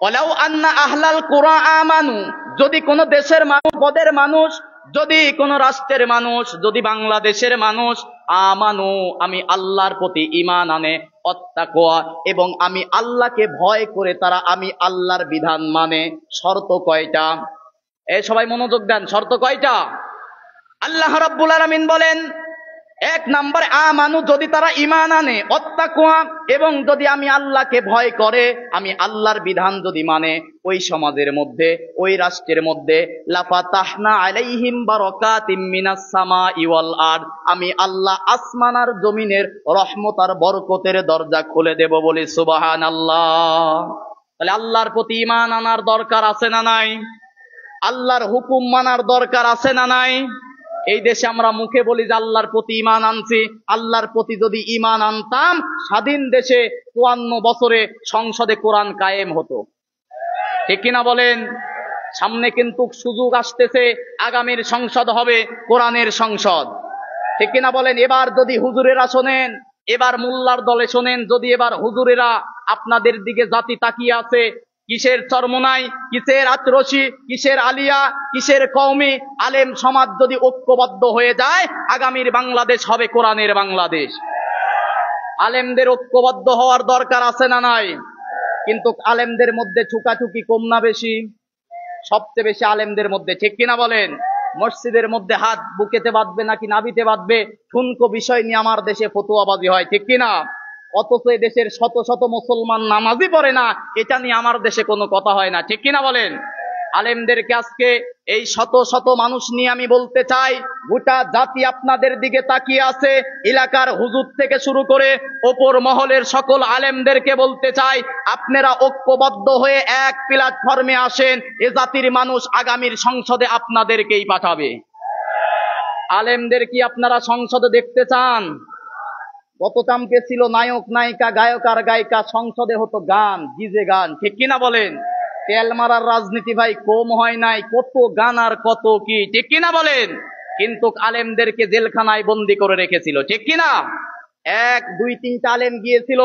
ওয়ালাউ আন্না আহলাল কুরা আমানু, যদি কোন দেশের মানুষ, পদের মানুষ, যদি কোন রাষ্ট্রের মানুষ, যদি বাংলাদেশের মানুষ আমানু, আমি আল্লাহর প্রতি ঈমান আনে, অত্তাকওয়া, এবং আমি আল্লাহকে ভয় করে তারা আমি আল্লাহর বিধান মানে। শর্ত কয়টা? এই সবাই মনোযোগ দেন, শর্ত কয়টা? আল্লাহ রাব্বুল আলামিন বলেন, এক নাম্বার আমানু, যদি তারা ঈমান আনে, অত্তাকওয়া, এবং যদি আমি আল্লাহকে ভয় করে, আমি আল্লাহর বিধান যদি মানে, ওই সমাজের মধ্যে, ওই রাষ্ট্রের মধ্যে লাফাতাহনা আলাইহিম বারাকাতিম মিনাস সামাই ওয়াল আরদ, আমি আল্লাহ আসমান আর জমিনের রহমত আর বরকতের দরজা খুলে দেব, বলি সুবহানাল্লাহ। তাহলে আল্লাহর প্রতি ঈমান আনার দরকার আছে না নাই? আল্লাহর হুকুম মানার দরকার আছে না নাই? এই দেশে আমরা মুখে বলি যে আল্লাহর প্রতি ঈমান আনছি, আল্লাহর প্রতি যদি ঈমান আনতাম, স্বাধীন দেশে ৫৪ বছরে সংসদে কোরআন কায়েম হতো। ঠিক কিনা বলেন? সামনে কিন্তু সুযোগ আসতেছে, আগামীর সংসদ হবে কোরআনের সংসদ। ঠিক কিনা বলেন? এবার যদি হুজুরেরা শোনেন, এবার মোল্লার দলে শোনেন, যদি এবার হুজুরেরা আপনাদের দিকে জাতি তাকিয়ে আছে, কিসের চরমনাই, কিসের আত্রসি, কিসের আলিয়া, কিসের কওমি, আলেম সমাজ যদি ঐক্যবদ্ধ হয়ে যায়, আগামীর বাংলাদেশ হবে কোরআনের বাংলাদেশ। আলেমদের ঐক্যবদ্ধ হওয়ার দরকার আছে না নাই? কিন্তু আলেমদের মধ্যে ছুকাছুকি কম না বেশি? সবচেয়ে বেশি আলেমদের মধ্যে। ঠিক কিনা বলেন? মসজিদের মধ্যে হাত বুকেতে বাঁধবে নাকি নাভিতে বাঁধবে, ঠুনকো বিষয় নিয়ে আমার দেশে ফতোয়াবাজি হয়। ঠিক কিনা? অথচ এই দেশের শত শত মুসলমান নামাজই পড়ে না, এটা নিয়ে আমার দেশে কোনো কথা হয় না। ঠিক কিনা বলেন? আলেমদেরকে আজকে এই শত শত মানুষ নিয়ে আমি বলতে চাই, গোটা জাতি আপনাদের দিকে তাকিয়ে আছে। এলাকার হুজুর থেকে শুরু করে ওপর মহলের সকল আলেমদেরকে বলতে চাই, আপনারা ঐক্যবদ্ধ হয়ে এক প্ল্যাটফর্মে আসেন। এ জাতির মানুষ আগামীর সংসদে আপনাদেরকেই পাঠাবে। আলেমদের কি আপনারা সংসদে দেখতে চান? গত চামকে ছিল নায়ক নায়িকা, গায়ক আর গায়িকা, সংসদে হতো গান, ডিজে গান। ঠিক কিনা বলেন? তেল মারার রাজনীতি ভাই কম হয় নাই, কত গান আর কত কি। ঠিক কিনা বলেন? কিন্তু আলেমদেরকে জেলখানায় বন্দি করে রেখেছিল। ঠিক কিনা? ১, ২, ৩টা আলেম গিয়েছিল।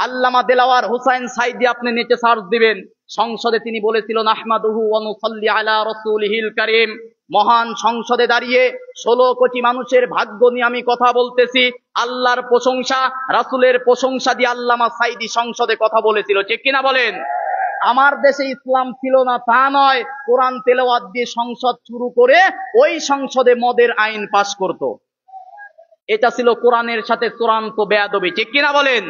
আল্লামা দেলাওয়ার হুসাইন সাইদি, আপনি নিচে সার্চ দিবেন, সংসদে তিনি বলেছিলেন আহমাদুহু ওয়া নুসাল্লি আলা রাসূলিহিল কারীম। মহান সংসদে দাঁড়িয়ে ১৬ কোটি মানুষের ভাগ্য নিয়ে আমি কথা বলতেছি, আল্লাহর প্রশংসা, রাসূলের প্রশংসা দিয়ে আল্লামা সাইদি সংসদে কথা বলেছিল। ঠিক কিনা বলেন? আমার দেশে ইসলাম ছিল না তা নয়, কোরআন তেলাওয়াত দিয়ে সংসদ শুরু করে ওই সংসদে মদের আইন পাশ করত। এটা ছিল কোরআনের সাথে চূড়ান্ত বেয়াদবি। ঠিক কিনা বলেন?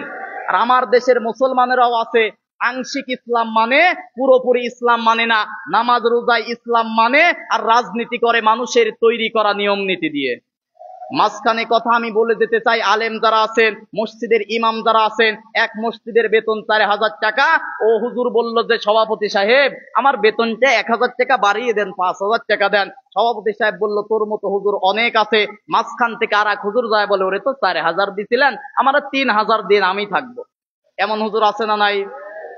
আর আমার দেশের মুসলমানেরাও আছে, আংশিক ইসলাম মানে, পুরোপুরি ইসলাম মানে না। নামাজ রোজায় ইসলাম মানে, আর রাজনীতি করে মানুষের তৈরি করা নিয়ম নীতি দিয়ে। মাঝখানে কথা আমি বলে যেতে চাই, আলেম যারা আছেন, মসজিদের ইমাম যারা আছেন, এক মসজিদের বেতন ৪,০০০ টাকা। ও হুজুর বলল যে সভাপতি সাহেব আমার বেতনটা ১,০০০ টাকা বাড়িয়ে দেন, ৫,০০০ টাকা দেন। সভাপতি সাহেব বলল তোর মতো হুজুর অনেক আছে। মাঝখান থেকে আর এক হুজুর যায় বলে ওরে তো ৪,০০০ দিছিলেন, আমার ৩,০০০ দিন, আমি থাকবো। এমন হুজুর আছে না নাই?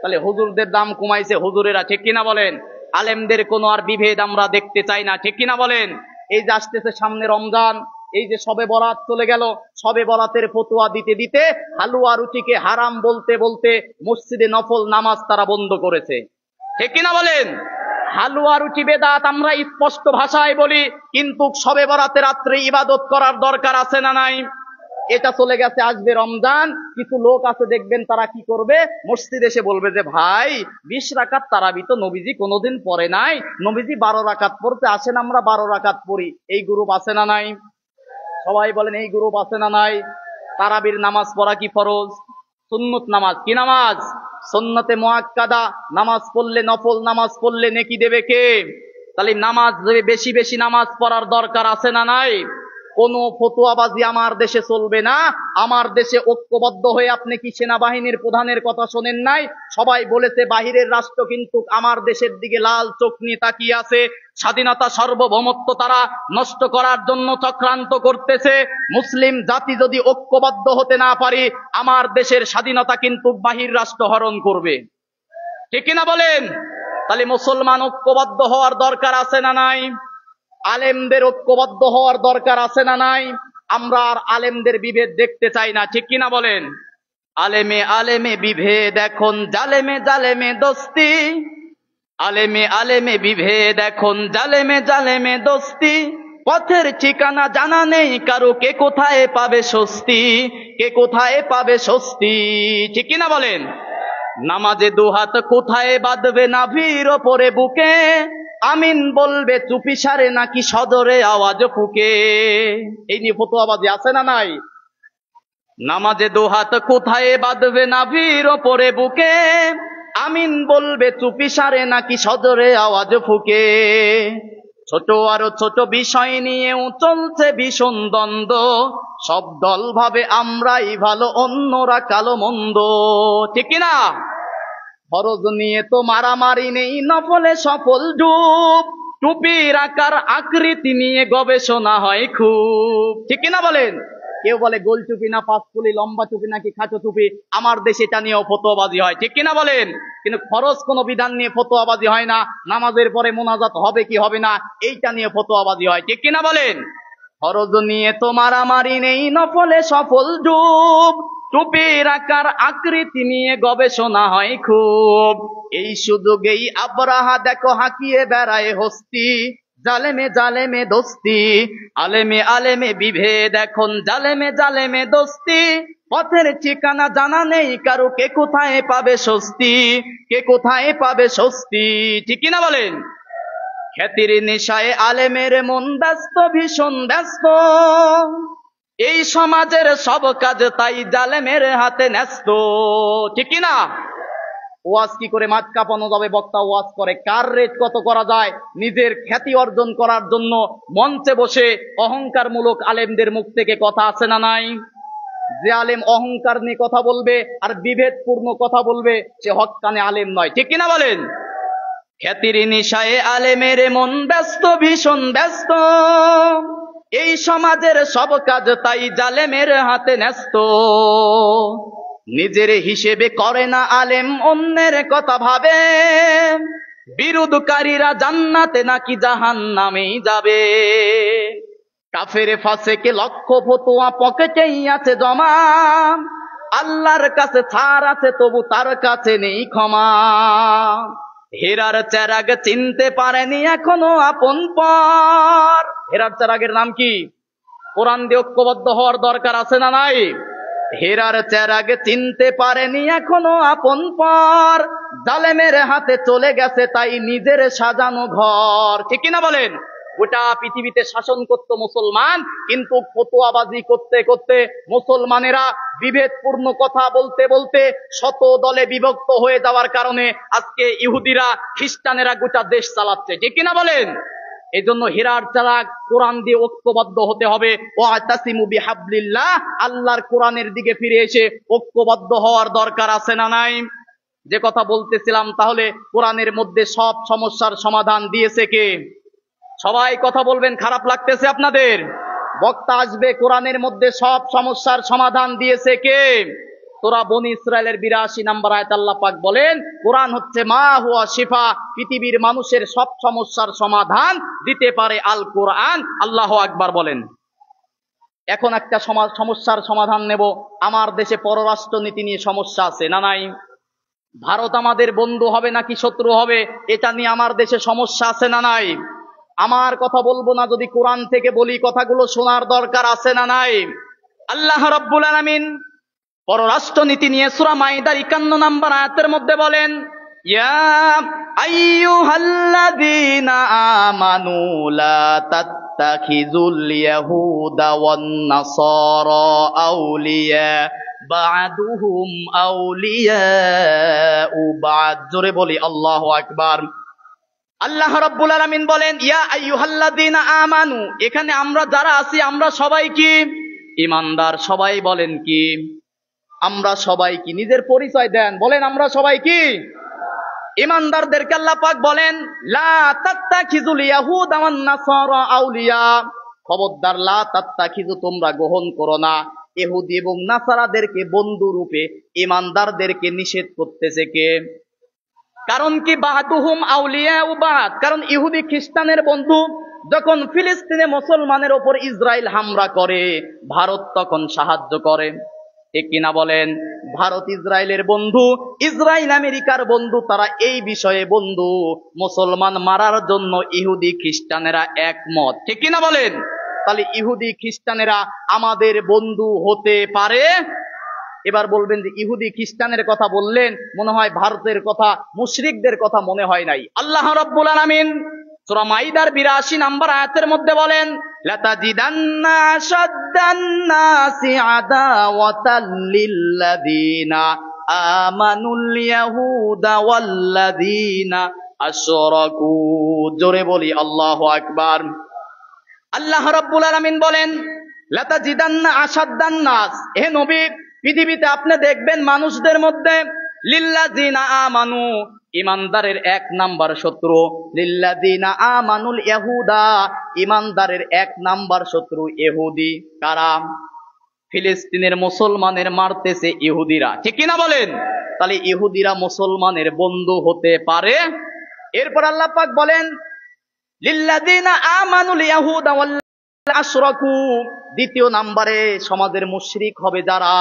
তাহলে হুজুরদের দাম কমাইছে হুজুরেরা। ঠিক কিনা বলেন? আলেমদের কোনো আর বিভেদ আমরা দেখতে চাই না। ঠিক কিনা বলেন? এই যে আসতেছে সামনে রমজান, এই যে সবে বরাত চলে গেল, সবে বরাতের ফতোয়া দিতে দিতে হালুয়া রুটিকে হারাম বলতে বলতে মসজিদে নফল নামাজ তারা বন্ধ করেছে। ঠিক কিনা বলেন? হালুয়া রুটি বেদাত আমরা স্পষ্ট ভাষায় বলি, কিন্তু সবে বরাতে রাত্রে ইবাদত করার দরকার আছে না নাই? এটা চলে গেছে, আসবে রমজান, কিছু লোক আছে দেখবেন তারা কি করবে, মসজিদে এসে বলবে যে ভাই ২০ রাকাত তারাবি তো নবীজি কোনোদিন পড়ে নাই, নবীজি ১২ রাকাত পড়তে আসেন, আমরা ১২ রাকাত পড়ি। এই গ্রুপ আছে না নাই? সবাই বলেন এই গ্রুপ আছে না নাই? তারাবির নামাজ পড়া কি ফরজ? সুন্নত নামাজ। কি নামাজ? সুন্নতে মুআক্কাদা। নামাজ পড়লে, নফল নামাজ পড়লে নেকি দেবে কে? তাহলে নামাজ, বেশি বেশি নামাজ পড়ার দরকার আছে না নাই? কোন ফতোয়াবাজি আমার দেশে চলবে না। আমার দেশে ঐক্যবদ্ধ হয়ে, আপনি কি সেনাবাহিনীর প্রধানের কথা শোনেন নাই? সবাই বলেছে বাহিরের রাষ্ট্র কিন্তু আমার দেশের দিকে লাল চোখ নিয়ে তাকিয়ে আছে, স্বাধীনতা সার্বভৌমত্ব তারা নষ্ট করার জন্য চক্রান্ত করতেছে। মুসলিম জাতি যদি ঐক্যবদ্ধ হতে না পারি, আমার দেশের স্বাধীনতা কিন্তু বাহির রাষ্ট্র হরণ করবে। ঠিক কিনা বলেন? তাহলে মুসলমান ঐক্যবদ্ধ হওয়ার দরকার আছে না নাই? আলেমদের ঐক্যবদ্ধ হওয়ার দরকার আছে না নাই? আমরা আর আলেমদের বিভেদ দেখতে চাই না। ঠিক কিনা বলেন? আলেমে আলেমে বিভেদ এখন, জালেমে জালেমে দোস্তি। আলেমে আলেমে বিভেদ এখন, জালেমে জালেমে দোস্তি। পথের ঠিকানা জানা নেই কারো, কে কোথায় পাবে স্বস্তি, কে কোথায় পাবে স্বস্তি। ঠিক কিনা বলেন? নামাজে দুহাত কোথায় বাঁধবে, নাভির ওপরে বুকে। আমিন বলবে চুপি সারে নাকি সদরে আওয়াজ ফুকে। এই নিয়ে ফতোয়াবাজি আছে না নাই? নামাজে দুহাত কোথায় বাঁধবে, নাভির ওপরে বুকে। আমিন বলবে চুপি সারে নাকি সদরে আওয়াজ ফুকে। ছোট আরো ছোট বিষয় নিয়েও চলছে ভীষণ দ্বন্দ্ব। সব দল ভাবে আমরাই ভালো, অন্যরা কালো মন্দ। ঠিক কিনা? ফরজ নিয়ে তো মারামারি নেই, নফলে সফল ডুব। টুপির আকার আকৃতি নিয়ে গবেষণা হয় খুব। ঠিক কিনা বলেন? কেউ বলে গোল টুপি না পাঁচকুলি, লম্বা টুপি নাকি খাটো টুপি। আমার দেশে এটা নিয়েও ফতোয়াবাজি হয়। ঠিক কিনা বলেন? কিন্তু ফরজ কোন বিধান নিয়ে ফতোয়াবাজি হয় না। নামাজের পরে মোনাজাত হবে কি হবে না, এইটা নিয়ে ফতোয়াবাজি হয়। ঠিক কিনা বলেন? ফরজ নিয়ে তো মারামারি নেই, নফলে সফল ডুব। টুপির আকার আকৃতি নিয়ে গবেষণা হয় খুব। এই সুযোগেই আবরাহা দেখো হাঁকিয়ে বেড়ায় হস্তি। জালেমে জালেমে দোস্তি। আলেমে আলেমে বিভেদ এখন, জালেমে জালেমে দোস্তি। পথের ঠিকানা জানা নেই কারো, কে কোথায় পাবে স্বস্তি, কে কোথায় পাবে স্বস্তি। ঠিক কিনা বলেন? খ্যাতির নেশায় আলেমের মন ব্যস্ত, ভীষণ ব্যস্ত। এই সমাজের সব কাজ তাই জালেমের হাতে ন্যস্ত। ঠিক কিনা? ওয়াজ কি করে মাঠ কাঁপানো যাবে, বক্তা ওয়াজ করে কার রেট কত করা যায়, নিজের খ্যাতি অর্জন করার জন্য মঞ্চে বসে অহংকার মূলক আলেমদের মুখ থেকে কথা আছে না নাই? যে আলেম অহংকার নিয়ে কথা বলবে আর বিভেদপূর্ণ কথা বলবে, সে হক্কানে আলেম নয়। ঠিক কিনা বলেন? খ্যাতির নিশায় আলেমের মন ব্যস্ত, ভীষণ ব্যস্ত। এই সমাজের সব কাজ তাই জালেমের হাতে ন্যস্ত। নিজের হিসেবে করে না আলেম, অন্যের কথা ভাবে। বিরোধকারীরা জান্নাতে নাকি জাহান্নামেই যাবে। কাফের ফাসেকে লক্ষ ফতোয়া পকেটেই আছে জমা। আল্লাহর কাছে ছাড় আছে তবু তার কাছে নেই ক্ষমা। হেরার চেরাগ চিনতে পারেনি এখনো আপন পর। হেরার চেরাগের নাম কি? কোরআন দিয়ে ঐক্যবদ্ধ হওয়ার দরকার আছে না নাই? হেরার চেরাগ চিনতে পারেনি এখনো আপন পর। জালেমের হাতে চলে গেছে তাই নিজের সাজানো ঘর। ঠিক কিনা বলেন? গোটা পৃথিবীতে শাসন করত মুসলমান, কিন্তু ফতোয়াবাজি করতে করতে মুসলমানেরা বিভেদপূর্ণ কথা বলতে বলতে শত দলে বিভক্ত হয়ে যাওয়ার কারণে আজকে ইহুদিরা, খ্রিস্টানেরা গোটা দেশ চালাচ্ছে। ঠিক কিনা বলেন? এই জন্য হীরার চারাক কোরআন দিয়ে ঐক্যবদ্ধ হতে হবে। ওয়াতাসিমু বিহাবলিল্লাহ, আল্লাহর কোরআনের দিকে ফিরে এসে ঐক্যবদ্ধ হওয়ার দরকার আছে না নাই? যে কথা বলতেছিলাম, তাহলে কোরআনের মধ্যে সব সমস্যার সমাধান দিয়েছে কে? সবাই কথা বলবেন, খারাপ লাগতেছে আপনাদের? বক্তা আসবে, কোরআনের মধ্যে সব সমস্যার সমাধান দিয়েছে কে? সূরা বনী ইসরাইলের ৮২ নম্বর আয়াত আল্লাহ পাক বলেন, কোরআন হচ্ছে মা হুয়া শিফা, পৃথিবীর মানুষের সব সমস্যার সমাধান দিতে পারে আল কোরআন। আল্লাহু আকবার বলেন। এখন একটা সমস্যার সমাধান নেব। আমার দেশে পররাষ্ট্র নীতি নিয়ে সমস্যা আছে না নাই? ভারত আমাদের বন্ধু হবে নাকি শত্রু হবে, এটা নিয়ে আমার দেশে সমস্যা আছে না নাই? আমার কথা বলবো না, যদি কোরআন থেকে বলি কথাগুলো শোনার দরকার আছে না নাই? আল্লাহ রাব্বুল আলামিন পররাষ্ট্র নীতি নিয়ে সূরা মাইদার ৫১ নম্বর আয়াতের মধ্যে বলেন, ইয়া আইয়ুহাল্লাযীনা আমানু লা তাত্তাখিযুল ইয়াহুদা ওয়ান নাসারা আউলিয়া বা'দুহুম আউলিয়াউ বা'দ। জোরে বলি আল্লাহু আকবার। আল্লাহ রাব্বুল আলামিন বলেন, ইয়া আইয়ুহাল্লাযীনা আমানু, এখানে আমরা যারা আছি আমরা সবাই কি ঈমানদার? সবাই বলেন কি? আমরা সবাই কি? নিজের পরিচয় দেন, বলেন আমরা সবাই কি? ঈমানদারদেরকে আল্লাহ পাক বলেন, লা তাত্তাখিযুল ইয়াহুদা ওয়ান নাসারা আউলিয়া, খবরদার, লা তাত্তাখিযু, তোমরা গ্রহণ করো না ইহুদি এবং নাসারাদেরকে বন্ধু রূপে। ঈমানদারদেরকে নিষেধ করতেছে কে? কারণ কি? বা'দুহুম আউলিয়াউ বা'দ, কারণ ইহুদি খ্রিস্টানের বন্ধু। যখন ফিলিস্তিনে মুসলমানের ওপর ইসরায়েল হামলা করে, ভারত তখন সাহায্য করে। ঠিক কিনা বলেন? ভারত ইসরায়েলের বন্ধু, ইসরায়েল আমেরিকার বন্ধু, তারা এই বিষয়ে বন্ধু। মুসলমান মারার জন্য ইহুদি খ্রিস্টানেরা একমত। ঠিক কিনা বলেন? তাহলে ইহুদি খ্রিস্টানেরা আমাদের বন্ধু হতে পারে? এবার বলবেন যে ইহুদি খ্রিস্টানের কথা বললেন, মনে হয় ভারতের কথা, মুশরিকদের কথা মনে হয় নাই। আল্লাহ রাব্বুল আলামিন সূরা মাইদার 82 নম্বর আয়াতের মধ্যে বলেন, লাতাজিদান্না আশাদ্দান নাসি আদাওয়াতাল লিল্লাযিনা আমানুল ইয়াহুদা ওয়াল্লাযিনা আশরাকু। জোরে বলি আল্লাহু আকবার। আল্লাহ রাব্বুল আলামিন বলেন, লাতাজিদান্না আশাদ্দান নাস, হে নবী, পৃথিবীতে আপনি দেখবেন মানুষদের মধ্যে লিল্লাযিনা আমানু, ইমানদারের এক নাম্বার শত্রু, লিল্লাযিনা আমানুল ইয়াহুদা, ইমানদারের এক নাম্বার শত্রু ইহুদি। কারা? ফিলিস্তিনের মুসলমানের মারতেছে ইহুদিরা। ঠিক কিনা বলেন? তাহলে ইহুদিরা মুসলমানের বন্ধু হতে পারে? এরপর আল্লাহ পাক বলেন, লিল্লাযিনা আমানুল ইয়াহুদা ওয়াল্লাযিনা আশরাকু, দ্বিতীয় নম্বরে সমাজের মুশরিক হবে যারা,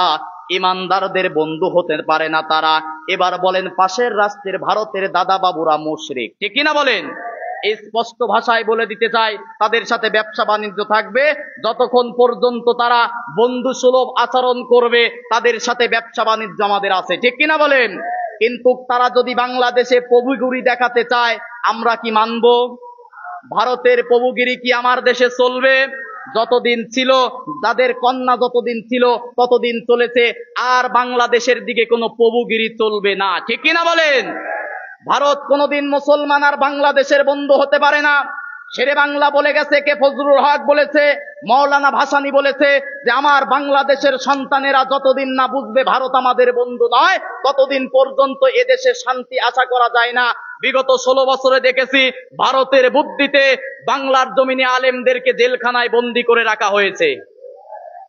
ইমানদারদের বন্ধু হতে পারে না তারা। এবার বলেন, পাশের রাষ্ট্রের ভারতের দাদা বাবুরা মুশরিক। ঠিক কিনা বলেন? এই স্পষ্ট ভাষায় বলে দিতে চাই, তাদের সাথে ব্যবসা বাণিজ্য থাকবে যতক্ষণ পর্যন্ত তারা বন্ধু সুলভ আচরণ করবে, তাদের সাথে ব্যবসা বাণিজ্য আমাদের আছে। ঠিক কিনা বলেন? কিন্তু তারা যদি বাংলাদেশে প্রভুগিরি দেখাতে চায়, আমরা কি মানব? ভারতের প্রভুগিরি কি আমার দেশে চলবে? যতদিন ছিল, যাদের কন্যা যতদিন ছিল ততদিন চলেছে, আর বাংলাদেশের দিকে কোনো প্রভুগিরি চলবে না। ঠিক কিনা বলেন? ভারত কোনোদিন মুসলমান আর বাংলাদেশের বন্ধু হতে পারে না। শেরে বাংলা বলে গেছে, কে ফজলুল হক বলেছে, মৌলানা ভাসানী বলেছে যে আমার বাংলাদেশের সন্তানেরা যতদিন না বুঝবে ভারত আমাদের বন্ধু নয়, ততদিন পর্যন্ত এদেশে শান্তি আশা করা যায় না। বিগত 16 বছরে দেখেছি ভারতের বুদ্ধিতে বাংলার জমিনে আলেমদেরকে জেলখানায় বন্দী করে রাখা হয়েছে।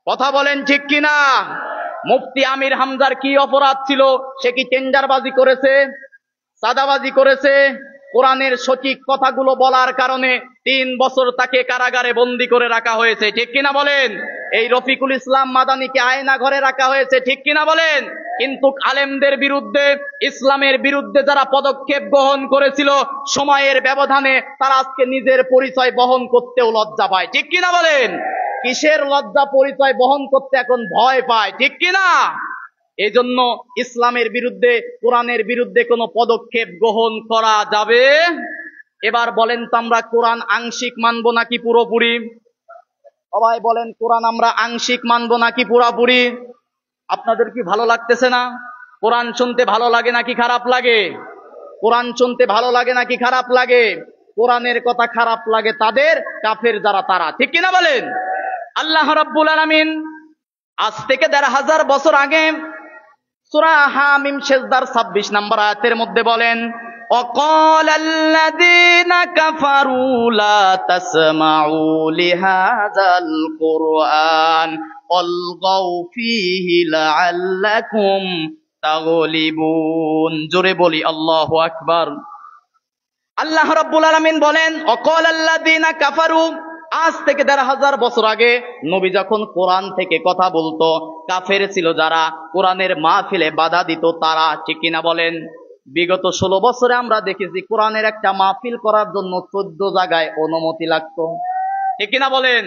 কথা বলেন ঠিক কিনা? মুফতি আমির হামজার কি অপরাধ ছিল? সে কি টেন্ডারবাজি করেছে? চাঁদাবাজি করেছে? কোরআনের সঠিক কথাগুলো বলার কারণে 3 বছর তাকে কারাগারে বন্দী করে রাখা হয়েছে। ঠিক কিনা বলেন? এই রফিকুল ইসলাম মাদানিকে আয়না ঘরে রাখা হয়েছে। ঠিক কিনা বলেন? কিন্তু আলেমদের বিরুদ্ধে, ইসলামের বিরুদ্ধে যারা পদক্ষেপ গ্রহণ করেছিল সময়ের ব্যবধানে, তারা আজকে নিজের পরিচয় বহন করতেও লজ্জা পায়। ঠিক কিনা বলেন? কিসের লজ্জা? পরিচয় বহন করতে এখন ভয় পায়। ঠিক কিনা? এই জন্য ইসলামের বিরুদ্ধে, কোরআনের বিরুদ্ধে কোনো পদক্ষেপ গ্রহণ করা যাবে? এবার বলেন তো, আমরা কোরআন আংশিক মানবো নাকি পুরোপুরি? সবাই বলেন, কোরআন আমরা আংশিক মানবো নাকি পুরোপুরি? আপনাদের কি ভালো লাগতেছে না? কোরআন শুনতে ভালো লাগে নাকি খারাপ লাগে? কোরআন শুনতে ভালো লাগে নাকি খারাপ লাগে? কোরআনের কথা খারাপ লাগে তাদের, কাফের যারা তারা। ঠিক কিনা বলেন? আল্লাহ রাব্বুল আলামিন আজ থেকে 1500 বছর আগে সূরা হামিম সেজদার 26 নম্বর আয়াতের মধ্যে বলেন, وقال الذين كفروا لا تسمعوا لهذا القرآن والغوا فيه لعلكم تغلبون। জোরে বলি আল্লাহু আকবার। আল্লাহ রাব্বুল আলামিন বলেন, وقال الذين كفروا, আজ থেকে 1500 বছর আগে নবী যখন কোরআন থেকে কথা বলতো, কাফের ছিল যারা, কোরআনের মাহফিলে বাধা দিত তারা। ঠিক কিনা বলেন? বিগত 16 বছরে আমরা দেখেছি কোরআনের একটা মাহফিল করার জন্য 14 জায়গায় অনুমতি লাগতো। ঠিক কিনা বলেন?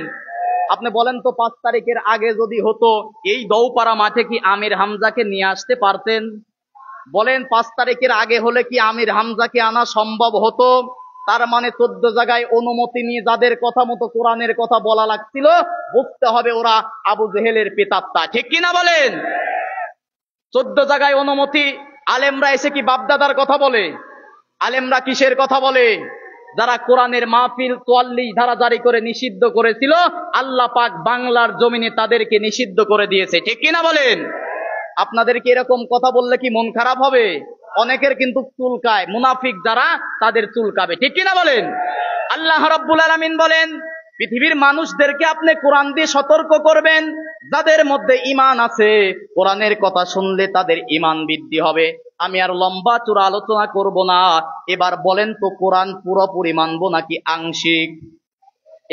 আপনি বলেন তো, 5 তারিখের আগে যদি হতো, এই দৌপাড়া মাঠে কি আমির হামজাকে নিয়ে আসতে পারতেন? বলেন, 5 তারিখের আগে হলে কি আমির হামজাকে আনা সম্ভব হতো? তার মানে 14 জায়গায় অনুমতি নিয়ে যাদের কথা মতো কোরআনের কথা বলা লাগছিল, বুঝতে হবে ওরা আবু জেহেলের পিতাত্তা। ঠিক কিনা বলেন? 14 জায়গায় অনুমতি। আলেমরা এসে কি বাপদাদার কথা বলে? আলেমরা কিসের কথা বলে? যারা কোরআনের মাহফিল 44 ধারা জারি করে নিষিদ্ধ করেছিল, আল্লাহ পাক বাংলার জমিনে তাদেরকে নিষিদ্ধ করে দিয়েছে। ঠিক কিনা বলেন? আপনাদেরকে এরকম কথা বললে কি মন খারাপ হবে? অনেকের কিন্তু চুলকায়, মুনাফিক যারা তাদের চুলকাবে। ঠিক কিনা বলেন? আল্লাহ রাব্বুল আলামিন বলেন, পৃথিবীর মানুষদেরকে আপনি কোরআন দিয়ে সতর্ক করবেন, যাদের মধ্যে ঈমান আছে, কোরআনের কথা শুনলে তাদের ঈমান বৃদ্ধি হবে। আমি আর লম্বা চূড়া আলোচনা করব না। এবার বলেন তো, কোরআন পুরোপুরি মানবো নাকি আংশিক?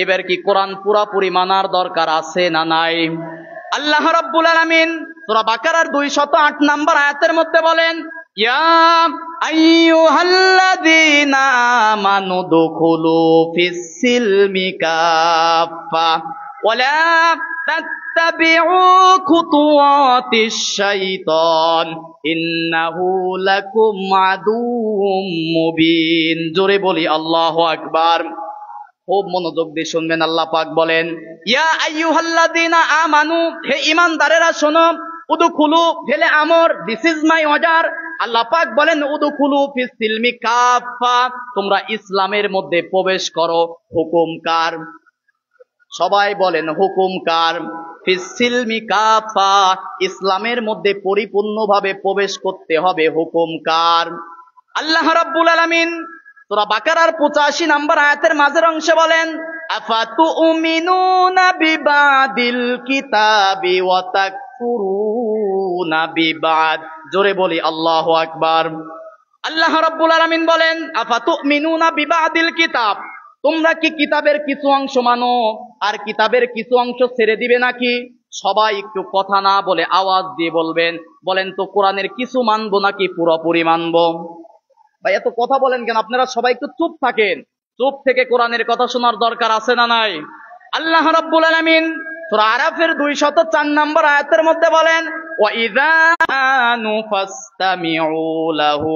এবার কি কোরআন পুরোপুরি মানার দরকার আছে না নাই? আল্লাহ রাব্বুল আলামিন সূরা বাকারার 208 নম্বর আয়াতের মধ্যে বলেন, ইয়া আইয়ুহাল্লাযীনা আমানু দুখুলু ফিস সিলমি কাফা ওয়ালা তাত্তাবিউ খুতুওয়াতিশ শাইতান ইন্নাহু লাকুম আদুউম মুবিন। জোরে বলি আল্লাহু আকবার। খুব মনোযোগ দিয়ে শুনবেন। আল্লাহ পাক বলেন, ইয়া আইয়ুহাল্লাযীনা আমানু, হে ঈমানদারেরা শোনো, উদখুলু ফেলে আমর, দিস ইজ মাই অর্ডার। আল্লাহ পাক বলেন উদখুলু ফিস সিলমি কাফা, তোমরা ইসলামের মধ্যে প্রবেশ করো। হুকুম কার? সবাই বলেন হুকুম কার? ফিস সিলমি কাফা, ইসলামের মধ্যে পরিপূর্ণভাবে প্রবেশ করতে হবে। হুকুম কার? আল্লাহ রাব্বুল আলামিন সূরা বাকারার 85 নম্বর আয়াতের মাঝের অংশে বলেন, আফাতুমিনুনা বিবাদিল কিতাবি ওয়া তাকফুরুনা বিবাদ। জোরে বলি আল্লাহু আকবার। আল্লাহ রাব্বুল আলামিন বলেন, আফাতুমিনুনা বিবাদিল কিতাব, তোমরা কি কিতাবের কিছু অংশ মানো আর কিতাবের কিছু অংশ ছেড়ে দিবে নাকি? সবাই একটু কথা না বলে আওয়াজ দিয়ে বলবেন, বলেন তো কোরআনের কিছু মানবো নাকি পুরোপুরি মানবো? ভাই এত কথা বলেন কেন? আপনারা সবাই একটু চুপ থাকেন। চুপ থেকে কোরআনের কথা শোনার দরকার আছে না নাই? আল্লাহ রাব্বুল আলামিন সূরা আরাফের 204 নম্বর আয়াতের মধ্যে বলেন, ওয়া ইযা আনু ফাসতামিউ লাহু